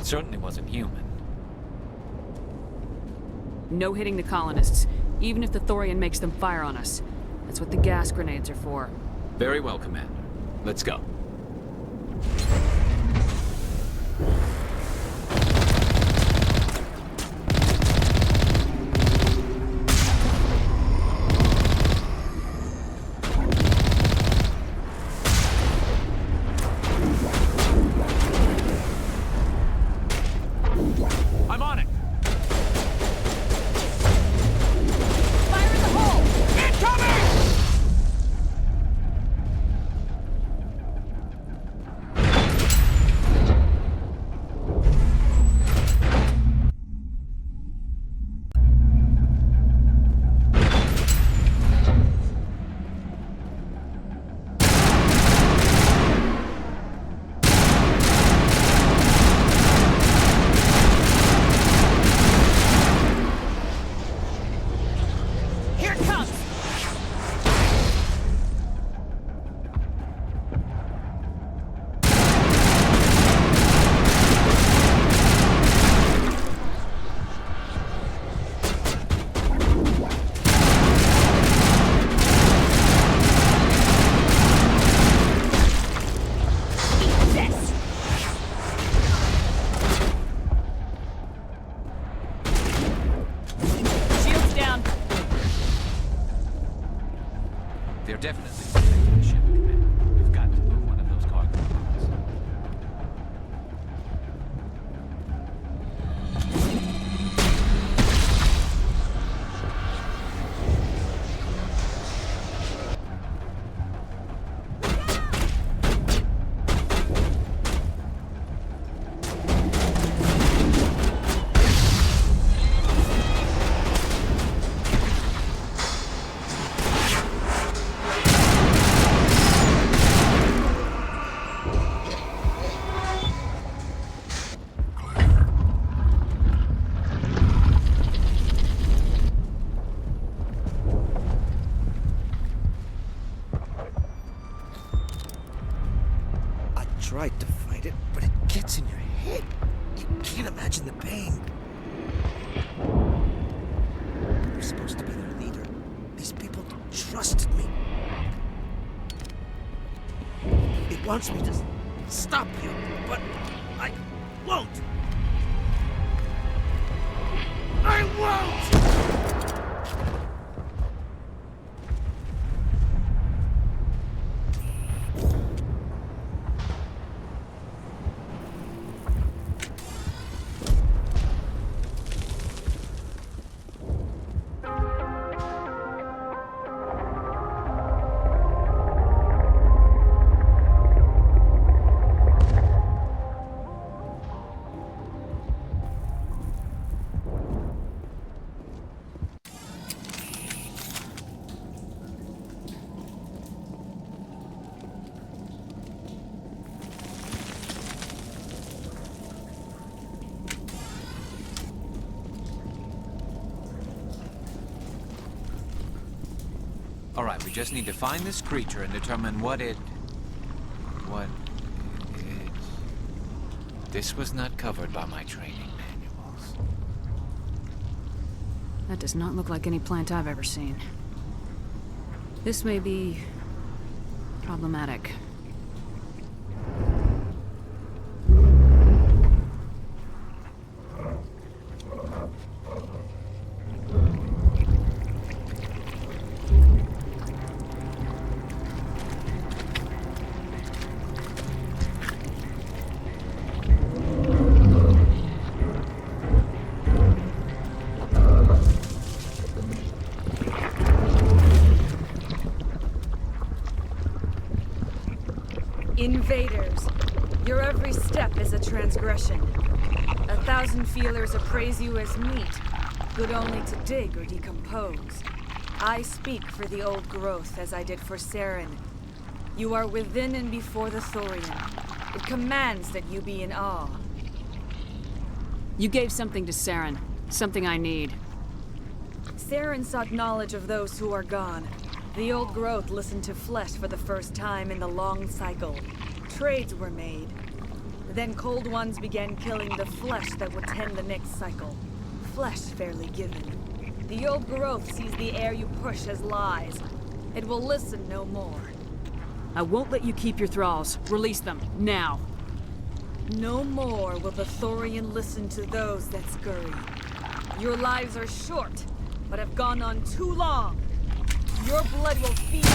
Certainly wasn't human. No hitting the colonists. even if the Thorian makes them fire on us. That's what the gas grenades are for. Very well, Commander. Let's go. I'm on it. Fire in the hole! Incoming! Here it comes! Shields down. They're definitely protecting the ship, Commander. We've got to move one of those cargo pods. I tried to fight it, but it gets in your head. You can't imagine the pain. You're supposed to be their leader. These people trusted me. It wants me to stop you, but I won't. I won't! All right, we just need to find this creature and determine what it is. This was not covered by my training manuals. That does not look like any plant I've ever seen. This may be problematic. Invaders, your every step is a transgression. 1,000 feelers appraise you as meat, good only to dig or decompose. I speak for the old growth as I did for Saren. You are within and before the Thorian. It commands that you be in awe. You gave something to Saren, something I need. Saren sought knowledge of those who are gone. The old growth listened to flesh for the first time in the long cycle. Trades were made. Then cold ones began killing the flesh that would tend the next cycle. Flesh fairly given. The old growth sees the air you push as lies. It will listen no more. I won't let you keep your thralls. Release them, now. No more will the Thorian listen to those that scurry. Your lives are short, but have gone on too long. Your blood will feed.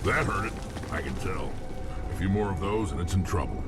That hurt it, I can tell. A few more of those and it's in trouble.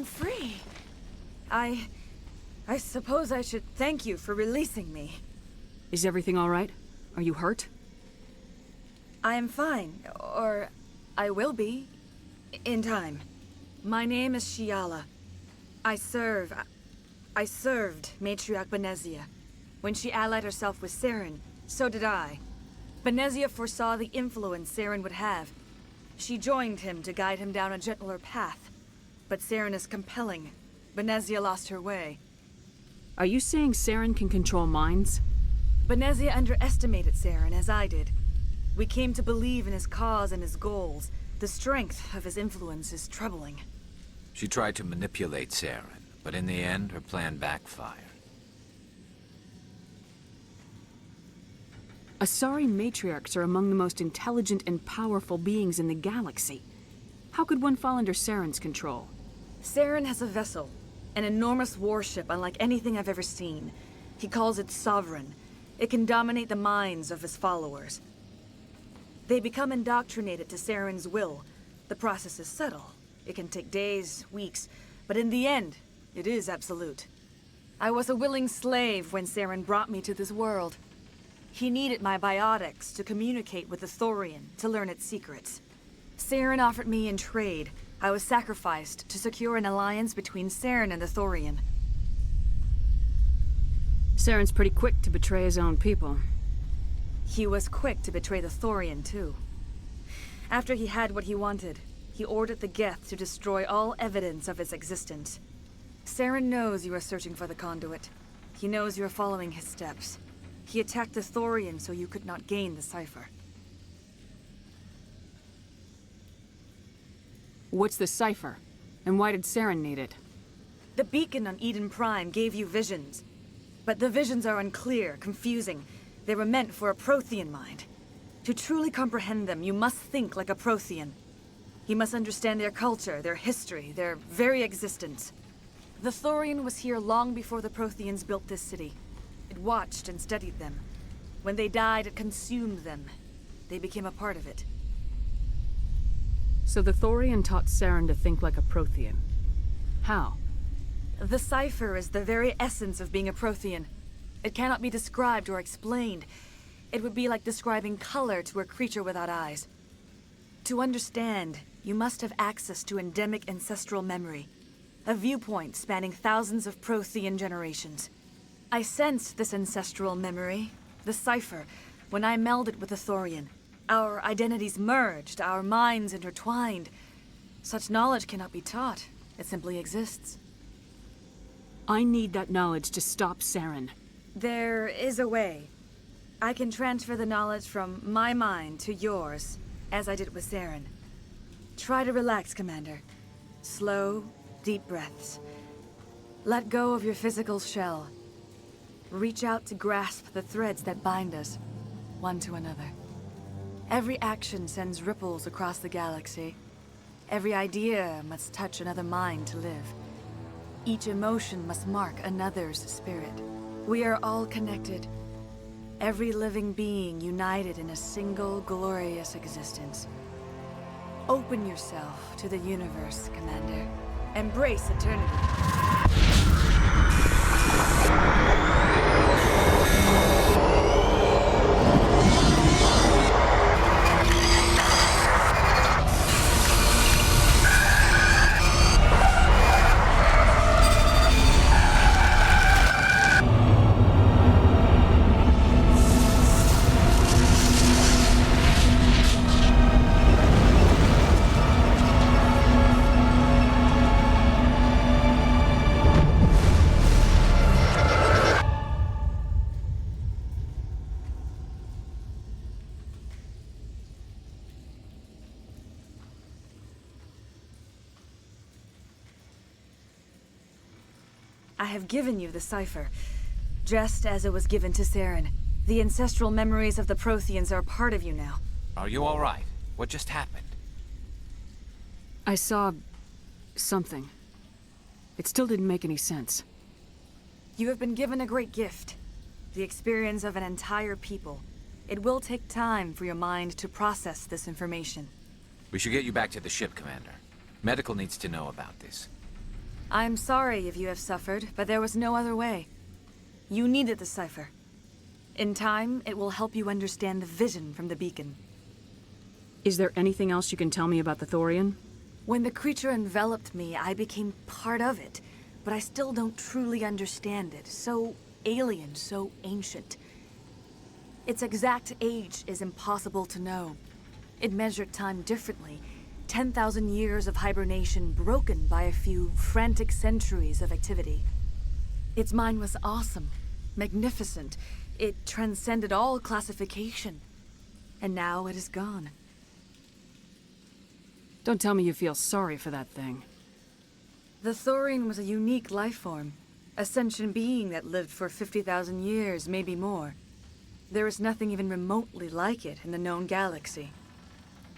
free. I suppose I should thank you for releasing me. Is everything all right? Are you hurt? I am fine, or I will be, in time. My name is Shiala. I served Matriarch Benezia. When she allied herself with Saren, so did I. Benezia foresaw the influence Saren would have. She joined him to guide him down a gentler path. But Saren is compelling. Benezia lost her way. Are you saying Saren can control minds? Benezia underestimated Saren, as I did. We came to believe in his cause and his goals. The strength of his influence is troubling. She tried to manipulate Saren, but in the end, her plan backfired. Asari matriarchs are among the most intelligent and powerful beings in the galaxy. How could one fall under Saren's control? Saren has a vessel, an enormous warship unlike anything I've ever seen. He calls it Sovereign. It can dominate the minds of his followers. They become indoctrinated to Saren's will. The process is subtle. It can take days, weeks, but in the end, it is absolute. I was a willing slave when Saren brought me to this world. He needed my biotics to communicate with the Thorian, to learn its secrets. Saren offered me in trade. I was sacrificed to secure an alliance between Saren and the Thorian. Saren's pretty quick to betray his own people. He was quick to betray the Thorian, too. After he had what he wanted, he ordered the Geth to destroy all evidence of its existence. Saren knows you are searching for the conduit. He knows you are following his steps. He attacked the Thorian so you could not gain the cipher. What's the cipher? And why did Saren need it? The beacon on Eden Prime gave you visions. But the visions are unclear, confusing. They were meant for a Prothean mind. To truly comprehend them, you must think like a Prothean. You must understand their culture, their history, their very existence. The Thorian was here long before the Protheans built this city. It watched and studied them. When they died, it consumed them. They became a part of it. So the Thorian taught Saren to think like a Prothean. How? The cipher is the very essence of being a Prothean. It cannot be described or explained. It would be like describing color to a creature without eyes. To understand, you must have access to endemic ancestral memory, a viewpoint spanning thousands of Prothean generations. I sensed this ancestral memory, the cipher, when I melded with the Thorian. Our identities merged, our minds intertwined. Such knowledge cannot be taught. It simply exists. I need that knowledge to stop Saren. There is a way. I can transfer the knowledge from my mind to yours, as I did with Saren. Try to relax, Commander. Slow, deep breaths. Let go of your physical shell. Reach out to grasp the threads that bind us, one to another. Every action sends ripples across the galaxy. Every idea must touch another mind to live. Each emotion must mark another's spirit. We are all connected. Every living being united in a single glorious existence. Open yourself to the universe, Commander. Embrace eternity. I have given you the cipher, just as it was given to Saren. The ancestral memories of the Protheans are part of you now. Are you all right? What just happened? I saw something. It still didn't make any sense. You have been given a great gift. The experience of an entire people. It will take time for your mind to process this information. We should get you back to the ship, Commander. Medical needs to know about this. I'm sorry if you have suffered, but there was no other way. You needed the cipher. In time, it will help you understand the vision from the beacon. Is there anything else you can tell me about the Thorian? When the creature enveloped me, I became part of it, but I still don't truly understand it. So alien, so ancient. Its exact age is impossible to know. It measured time differently. 10,000 years of hibernation broken by a few frantic centuries of activity. Its mind was awesome, magnificent. It transcended all classification. And now it is gone. Don't tell me you feel sorry for that thing. The Thorian was a unique life form. A sentient being that lived for 50,000 years, maybe more. There is nothing even remotely like it in the known galaxy.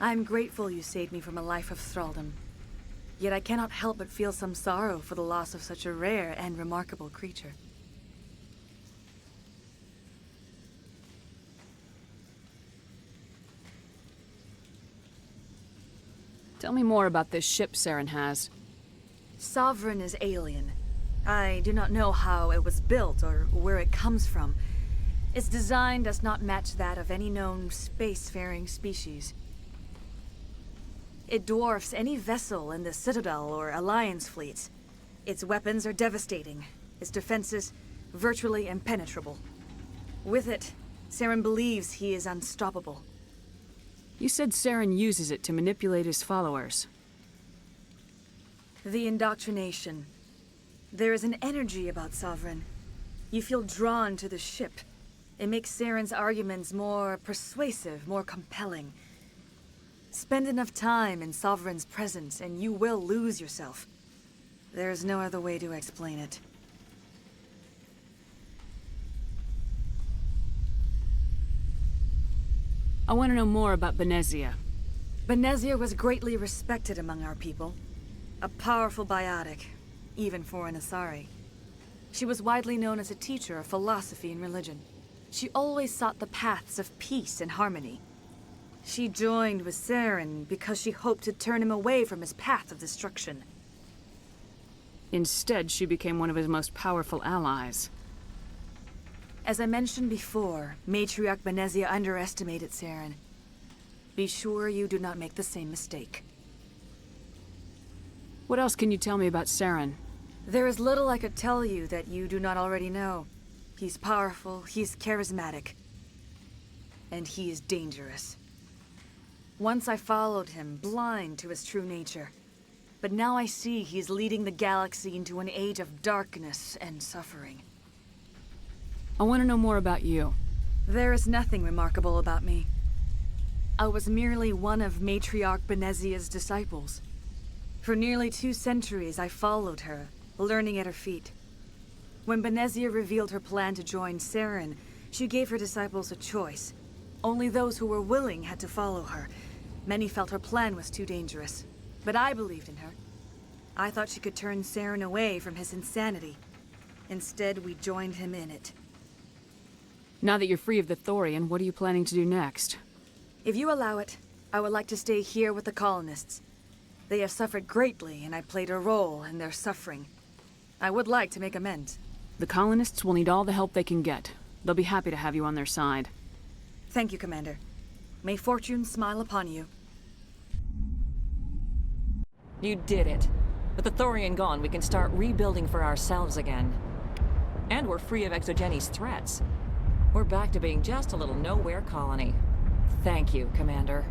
I'm grateful you saved me from a life of thraldom. Yet I cannot help but feel some sorrow for the loss of such a rare and remarkable creature. Tell me more about this ship Saren has. Sovereign is alien. I do not know how it was built or where it comes from. Its design does not match that of any known spacefaring species. It dwarfs any vessel in the Citadel or Alliance fleets. Its weapons are devastating. Its defenses virtually impenetrable. With it, Saren believes he is unstoppable. You said Saren uses it to manipulate his followers. The indoctrination. There is an energy about Sovereign. You feel drawn to the ship. It makes Saren's arguments more persuasive, more compelling. Spend enough time in Sovereign's presence and you will lose yourself. There is no other way to explain it. I want to know more about Benezia. Benezia was greatly respected among our people. A powerful biotic, even for an Asari. She was widely known as a teacher of philosophy and religion. She always sought the paths of peace and harmony. She joined with Saren because she hoped to turn him away from his path of destruction. Instead, she became one of his most powerful allies. As I mentioned before, Matriarch Benezia underestimated Saren. Be sure you do not make the same mistake. What else can you tell me about Saren? There is little I could tell you that you do not already know. He's powerful, he's charismatic, and he is dangerous. Once I followed him, blind to his true nature. But now I see he's leading the galaxy into an age of darkness and suffering. I want to know more about you. There is nothing remarkable about me. I was merely one of Matriarch Benezia's disciples. For nearly 2 centuries I followed her, learning at her feet. When Benezia revealed her plan to join Saren, she gave her disciples a choice. Only those who were willing had to follow her. Many felt her plan was too dangerous, but I believed in her. I thought she could turn Saren away from his insanity. Instead, we joined him in it. Now that you're free of the Thorian, what are you planning to do next? If you allow it, I would like to stay here with the colonists. They have suffered greatly, and I played a role in their suffering. I would like to make amends. The colonists will need all the help they can get. They'll be happy to have you on their side. Thank you, Commander. May fortune smile upon you. You did it. With the Thorian gone, we can start rebuilding for ourselves again. And we're free of Exogeni's threats. We're back to being just a little nowhere colony. Thank you, Commander.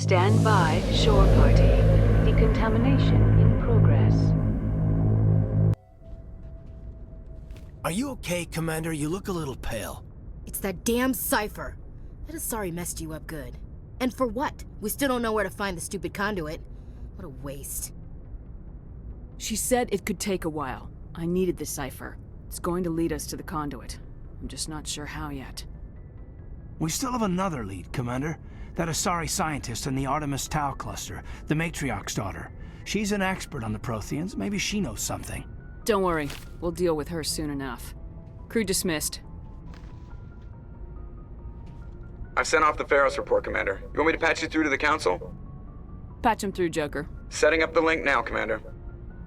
Stand by, shore party. Decontamination in progress. Are you okay, Commander? You look a little pale. It's that damn cipher. That Asari messed you up good. And for what? We still don't know where to find the stupid conduit. What a waste. She said it could take a while. I needed the cipher. It's going to lead us to the conduit. I'm just not sure how yet. We still have another lead, Commander. That Asari scientist in the Artemis Tau cluster, the Matriarch's daughter. She's an expert on the Protheans. Maybe she knows something. Don't worry. We'll deal with her soon enough. Crew dismissed. I've sent off the Pharos report, Commander. You want me to patch you through to the Council? Patch him through, Joker. Setting up the link now, Commander.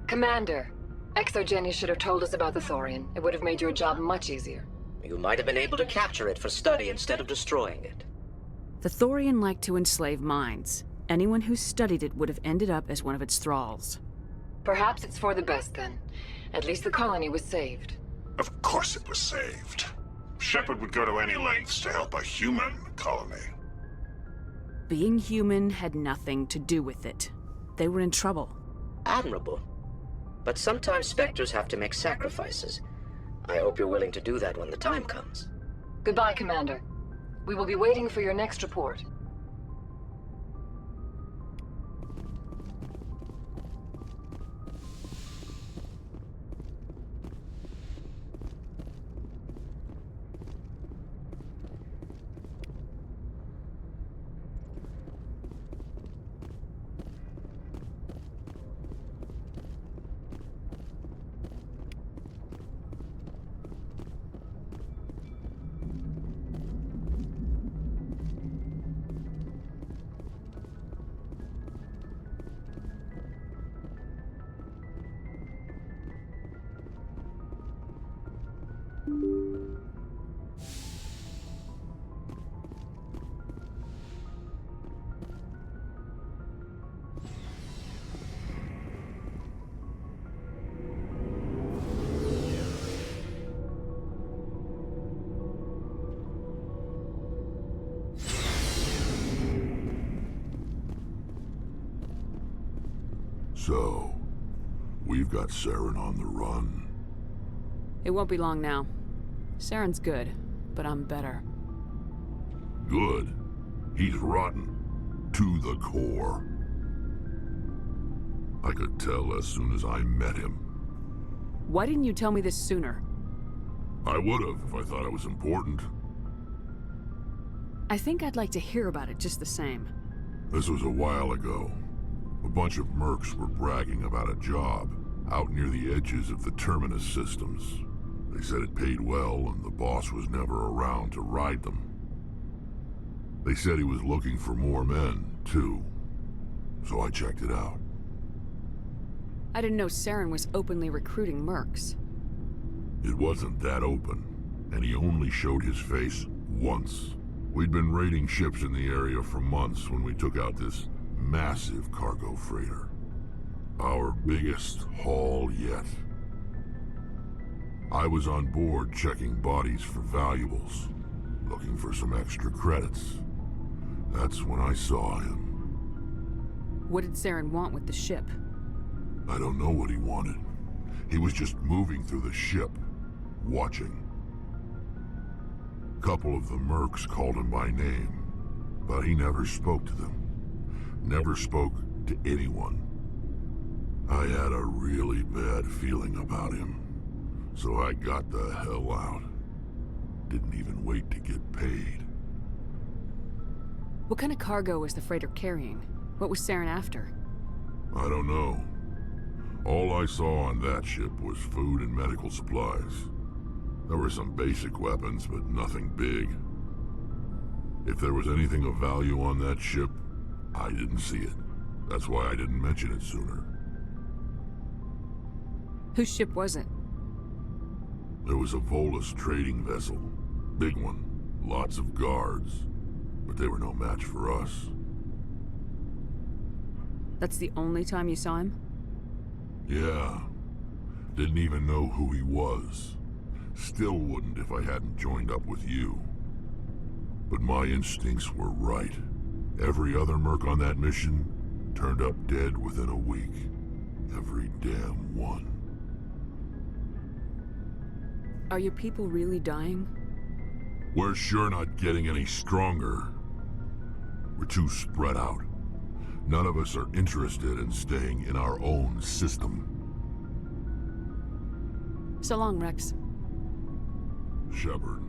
Commander, Exogeny should have told us about the Thorian. It would have made your job much easier. You might have been able to capture it for study instead of destroying it. The Thorian liked to enslave minds. Anyone who studied it would have ended up as one of its thralls. Perhaps it's for the best, then. At least the colony was saved. Of course it was saved. Shepard would go to any lengths to help a human colony. Being human had nothing to do with it. They were in trouble. Admirable. But sometimes Spectres have to make sacrifices. I hope you're willing to do that when the time comes. Goodbye, Commander. We will be waiting for your next report. So, we've got Saren on the run. It won't be long now. Saren's good, but I'm better. Good? He's rotten. To the core. I could tell as soon as I met him. Why didn't you tell me this sooner? I would've if I thought it was important. I think I'd like to hear about it just the same. This was a while ago. A bunch of mercs were bragging about a job out near the edges of the Terminus systems. They said it paid well and the boss was never around to ride them. They said he was looking for more men, too. So I checked it out. I didn't know Saren was openly recruiting mercs. It wasn't that open, and he only showed his face once. We'd been raiding ships in the area for months when we took out this massive cargo freighter. Our biggest haul yet. I was on board checking bodies for valuables, looking for some extra credits. That's when I saw him. What did Saren want with the ship? I don't know what he wanted. He was just moving through the ship, watching. A couple of the mercs called him by name, but he never spoke to them. Never spoke to anyone. I had a really bad feeling about him, so I got the hell out. Didn't even wait to get paid. What kind of cargo was the freighter carrying? What was Saren after? I don't know. All I saw on that ship was food and medical supplies. There were some basic weapons, but nothing big. If there was anything of value on that ship, I didn't see it. That's why I didn't mention it sooner. Whose ship was it? There was a Volus trading vessel. Big one. Lots of guards. But they were no match for us. That's the only time you saw him? Yeah. Didn't even know who he was. Still wouldn't if I hadn't joined up with you. But my instincts were right. Every other merc on that mission turned up dead within a week. Every damn one. Are your people really dying? We're sure not getting any stronger. We're too spread out. None of us are interested in staying in our own system. So long, Rex. Shepard.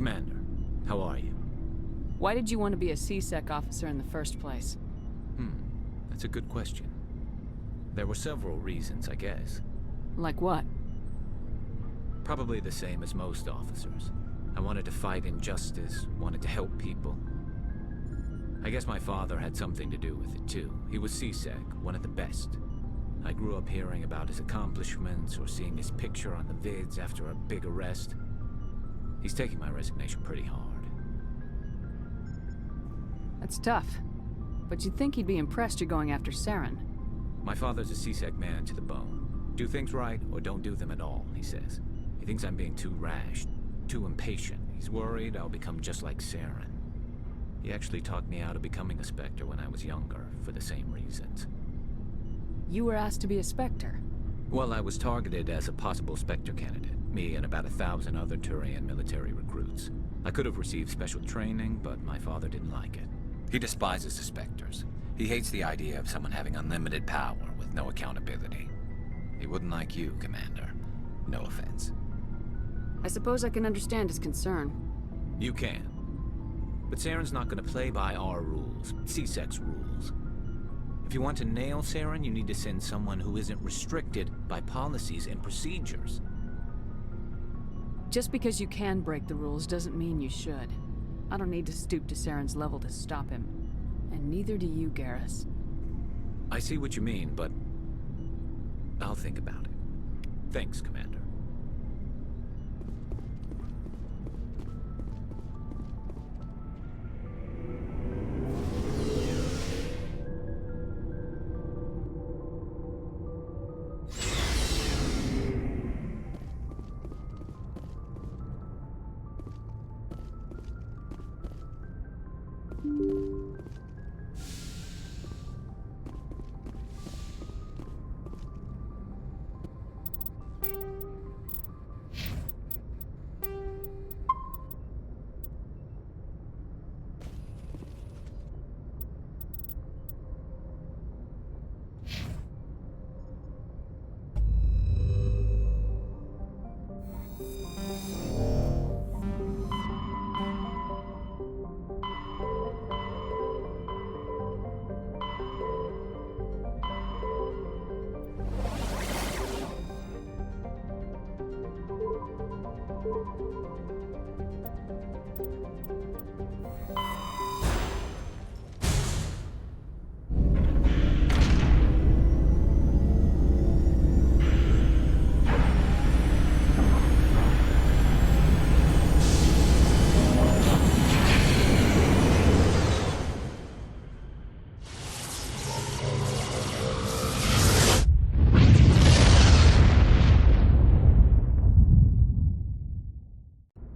Commander, how are you? Why did you want to be a C-Sec officer in the first place? That's a good question. There were several reasons, I guess. Like what? Probably the same as most officers. I wanted to fight injustice, wanted to help people. I guess my father had something to do with it too. He was C-Sec, one of the best. I grew up hearing about his accomplishments or seeing his picture on the vids after a big arrest. He's taking my resignation pretty hard. That's tough. But you'd think he'd be impressed you're going after Saren. My father's a C-Sec man to the bone. Do things right or don't do them at all, he says. He thinks I'm being too rash, too impatient. He's worried I'll become just like Saren. He actually talked me out of becoming a Spectre when I was younger, for the same reasons. You were asked to be a Spectre? Well, I was targeted as a possible Spectre candidate. Me and about 1,000 other Turian military recruits. I could have received special training, but my father didn't like it. He despises the Spectres. He hates the idea of someone having unlimited power with no accountability. He wouldn't like you, Commander. No offense. I suppose I can understand his concern. You can. But Saren's not going to play by our rules, C-Sec's rules. If you want to nail Saren, you need to send someone who isn't restricted by policies and procedures. Just because you can break the rules doesn't mean you should. I don't need to stoop to Saren's level to stop him. And neither do you, Garrus. I see what you mean, but I'll think about it. Thanks, Commander.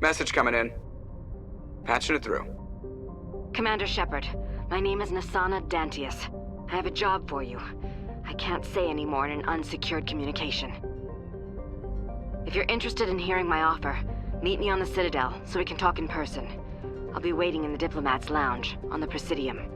Message coming in. Patching it through. Commander Shepard, my name is Nasana Dantius. I have a job for you. I can't say any more in an unsecured communication. If you're interested in hearing my offer, meet me on the Citadel so we can talk in person. I'll be waiting in the Diplomat's Lounge on the Presidium.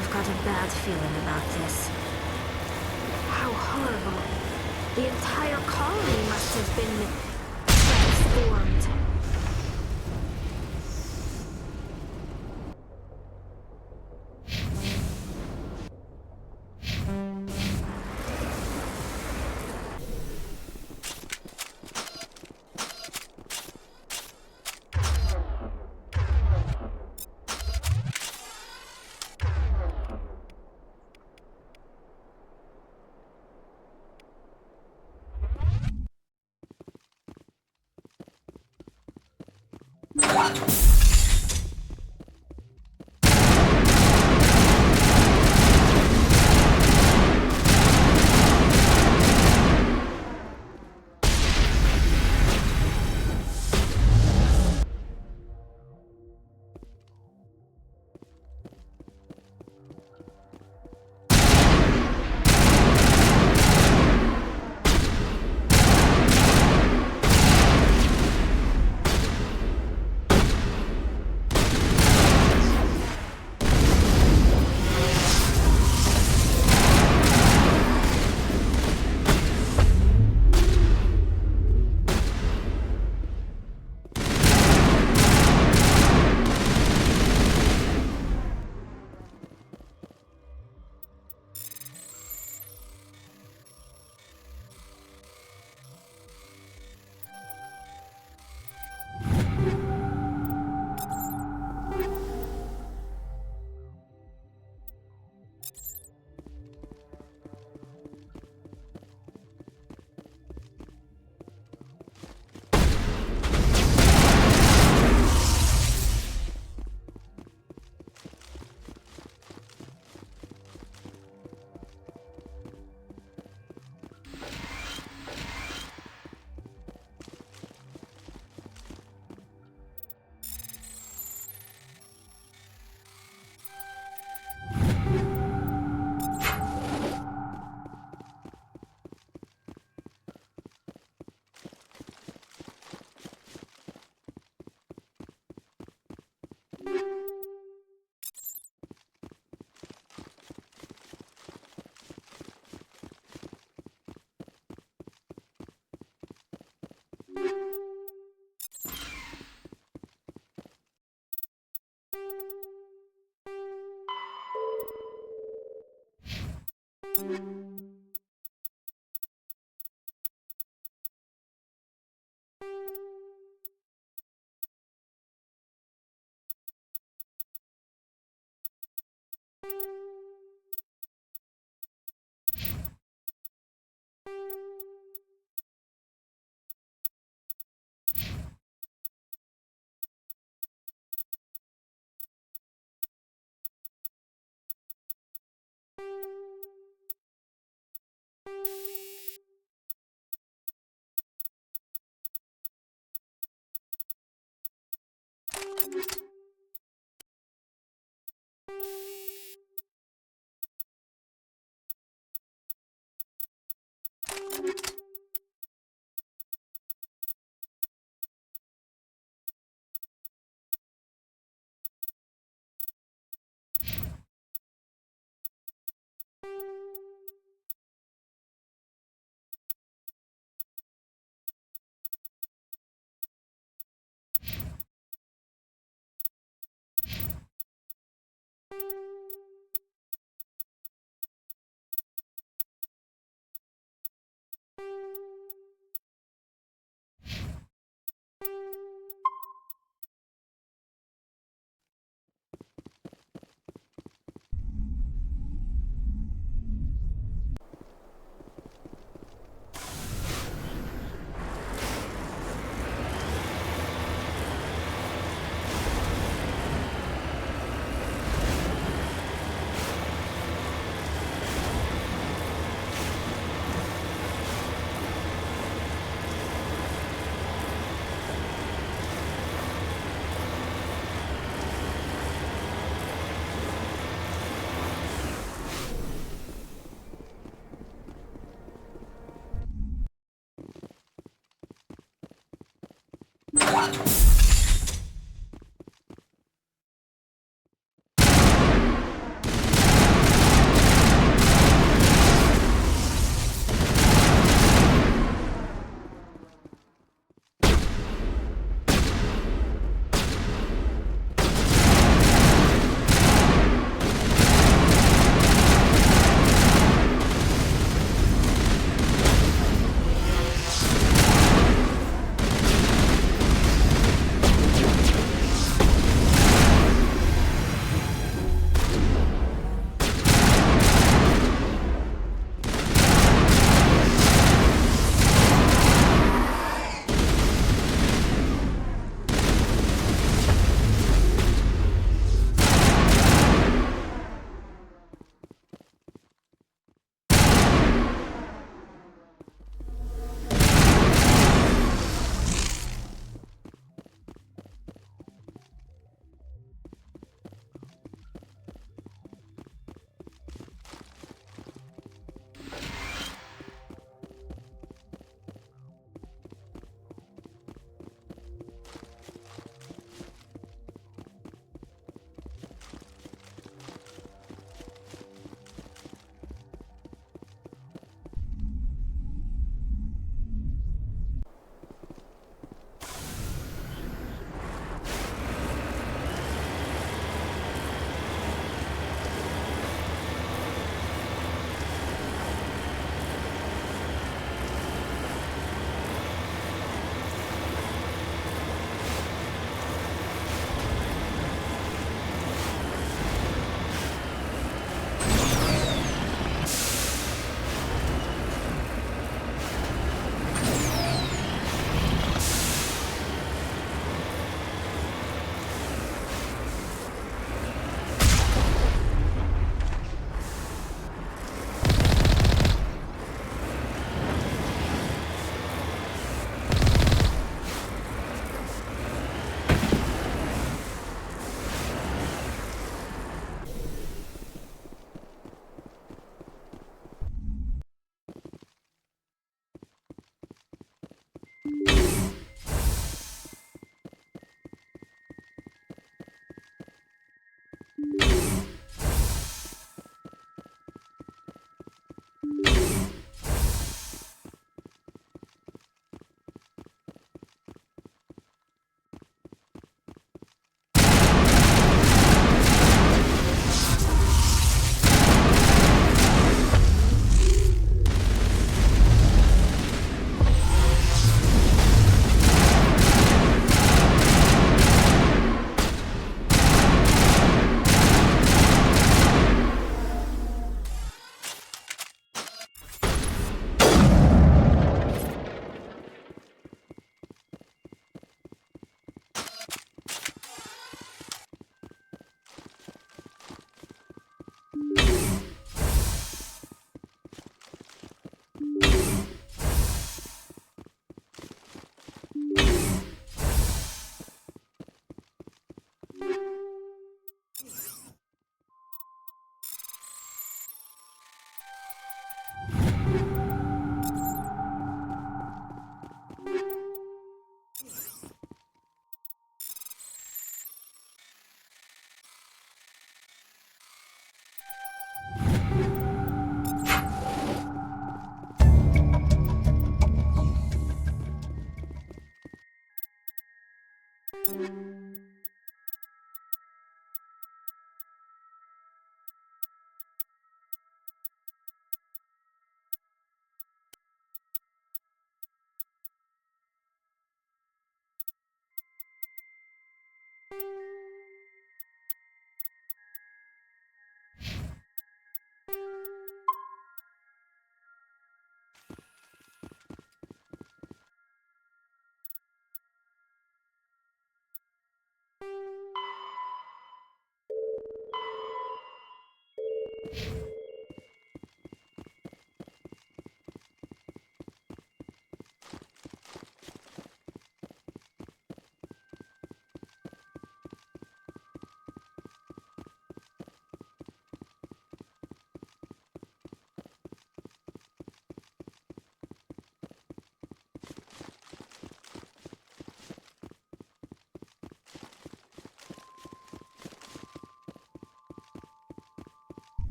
I've got a bad feeling about this. How horrible. The entire colony must have been transformed.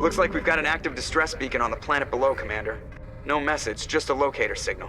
Looks like we've got an active distress beacon on the planet below, Commander. No message, just a locator signal.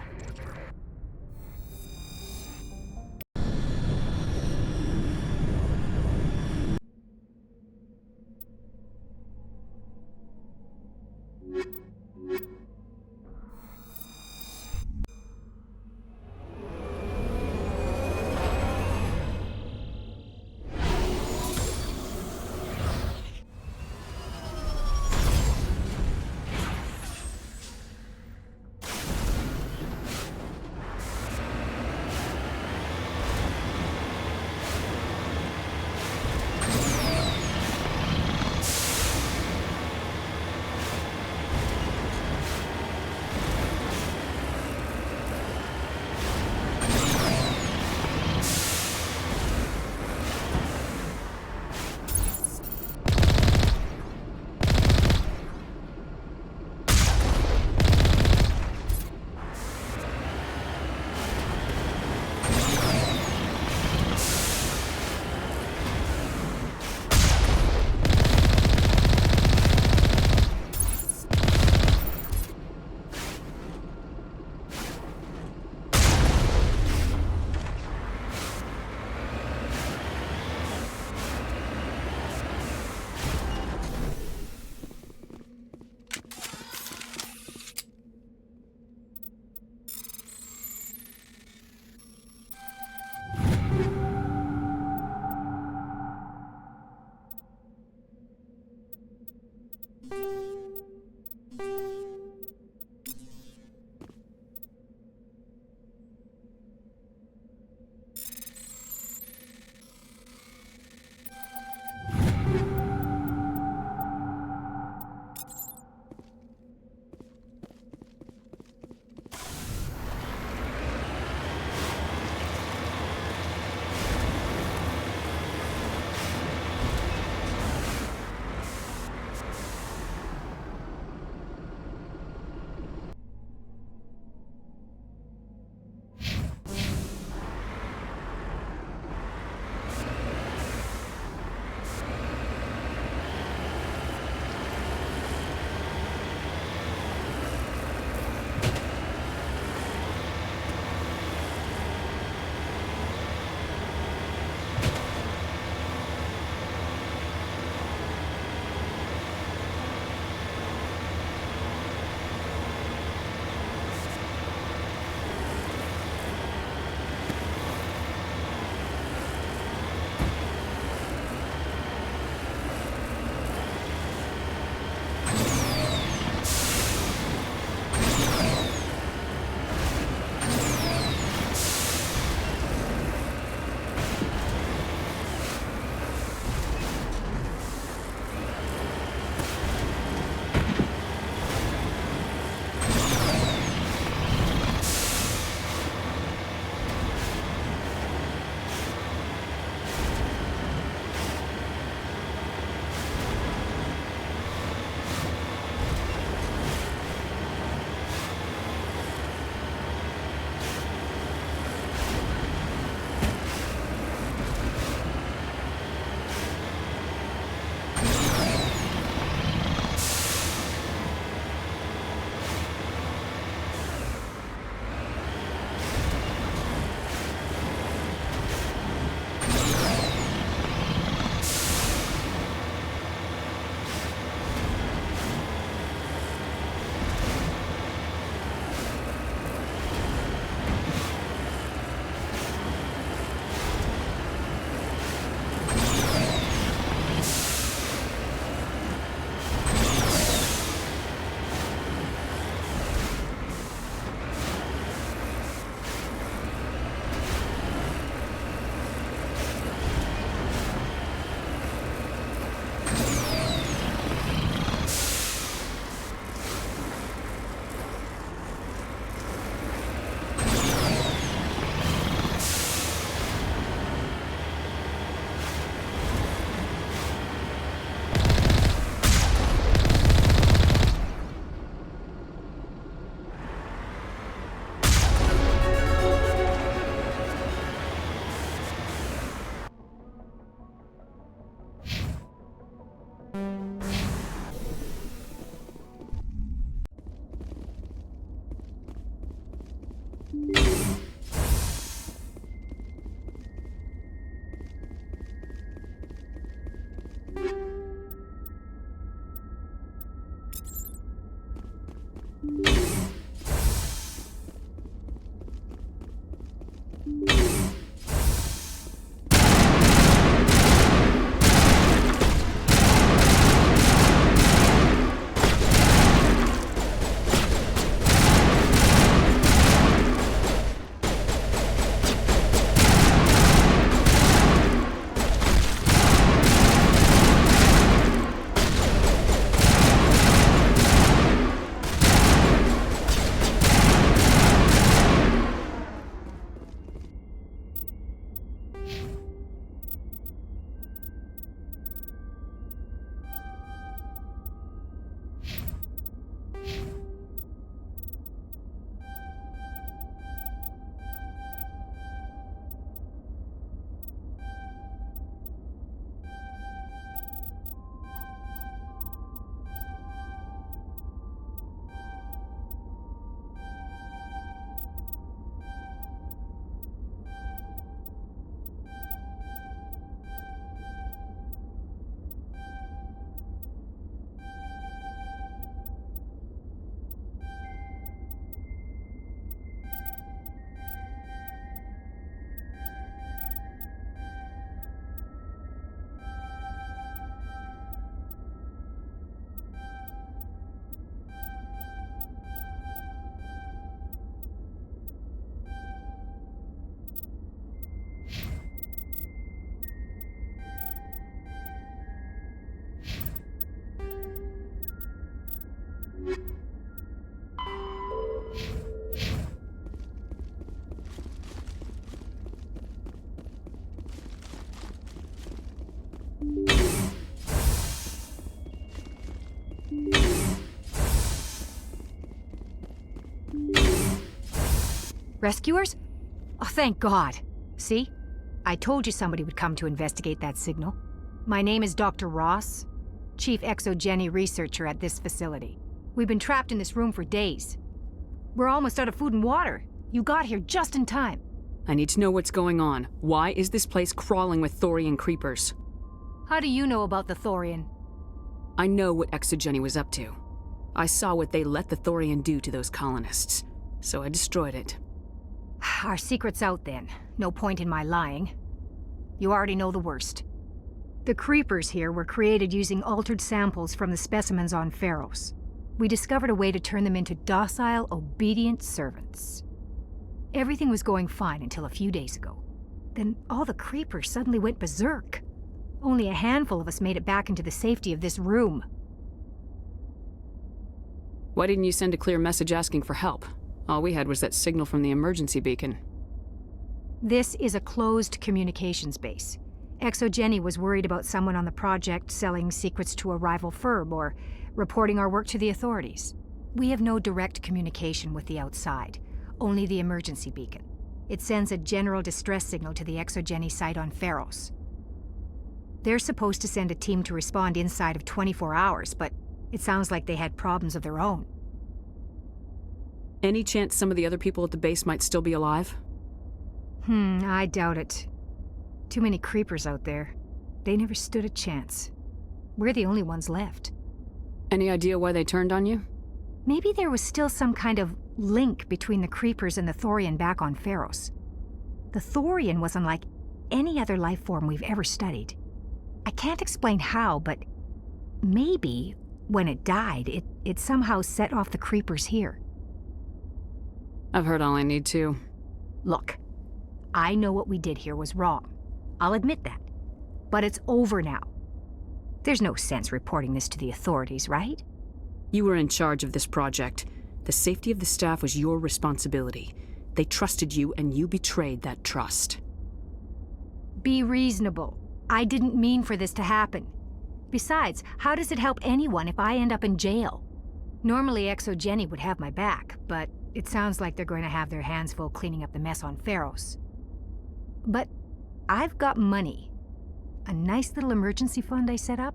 Rescuers? Oh, thank God. See? I told you somebody would come to investigate that signal. My name is Dr. Ross, Chief Exogeny Researcher at this facility. We've been trapped in this room for days. We're almost out of food and water. You got here just in time. I need to know what's going on. Why is this place crawling with Thorian creepers? How do you know about the Thorian? I know what Exogeny was up to. I saw what they let the Thorian do to those colonists, so I destroyed it. Our secret's out then. No point in my lying. You already know the worst. The creepers here were created using altered samples from the specimens on Pharos. We discovered a way to turn them into docile, obedient servants. Everything was going fine until a few days ago. Then all the creepers suddenly went berserk. Only a handful of us made it back into the safety of this room. Why didn't you send a clear message asking for help? All we had was that signal from the emergency beacon. This is a closed communications base. Exogeny was worried about someone on the project selling secrets to a rival firm or reporting our work to the authorities. We have no direct communication with the outside, only the emergency beacon. It sends a general distress signal to the Exogeny site on Pharos. They're supposed to send a team to respond inside of 24 hours, but it sounds like they had problems of their own. Any chance some of the other people at the base might still be alive? I doubt it. Too many creepers out there. They never stood a chance. We're the only ones left. Any idea why they turned on you? Maybe there was still some kind of link between the creepers and the Thorian back on Pharos. The Thorian was unlike any other life form we've ever studied. I can't explain how, but maybe when it died, it somehow set off the creepers here. I've heard all I need to. Look, I know what we did here was wrong. I'll admit that. But it's over now. There's no sense reporting this to the authorities, right? You were in charge of this project. The safety of the staff was your responsibility. They trusted you, and you betrayed that trust. Be reasonable. I didn't mean for this to happen. Besides, how does it help anyone if I end up in jail? Normally Exogeny would have my back, but it sounds like they're going to have their hands full cleaning up the mess on Pharos. But I've got money. A nice little emergency fund I set up.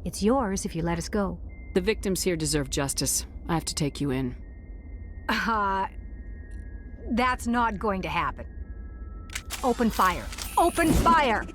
It's yours if you let us go. The victims here deserve justice. I have to take you in. That's not going to happen. Open fire. Open fire!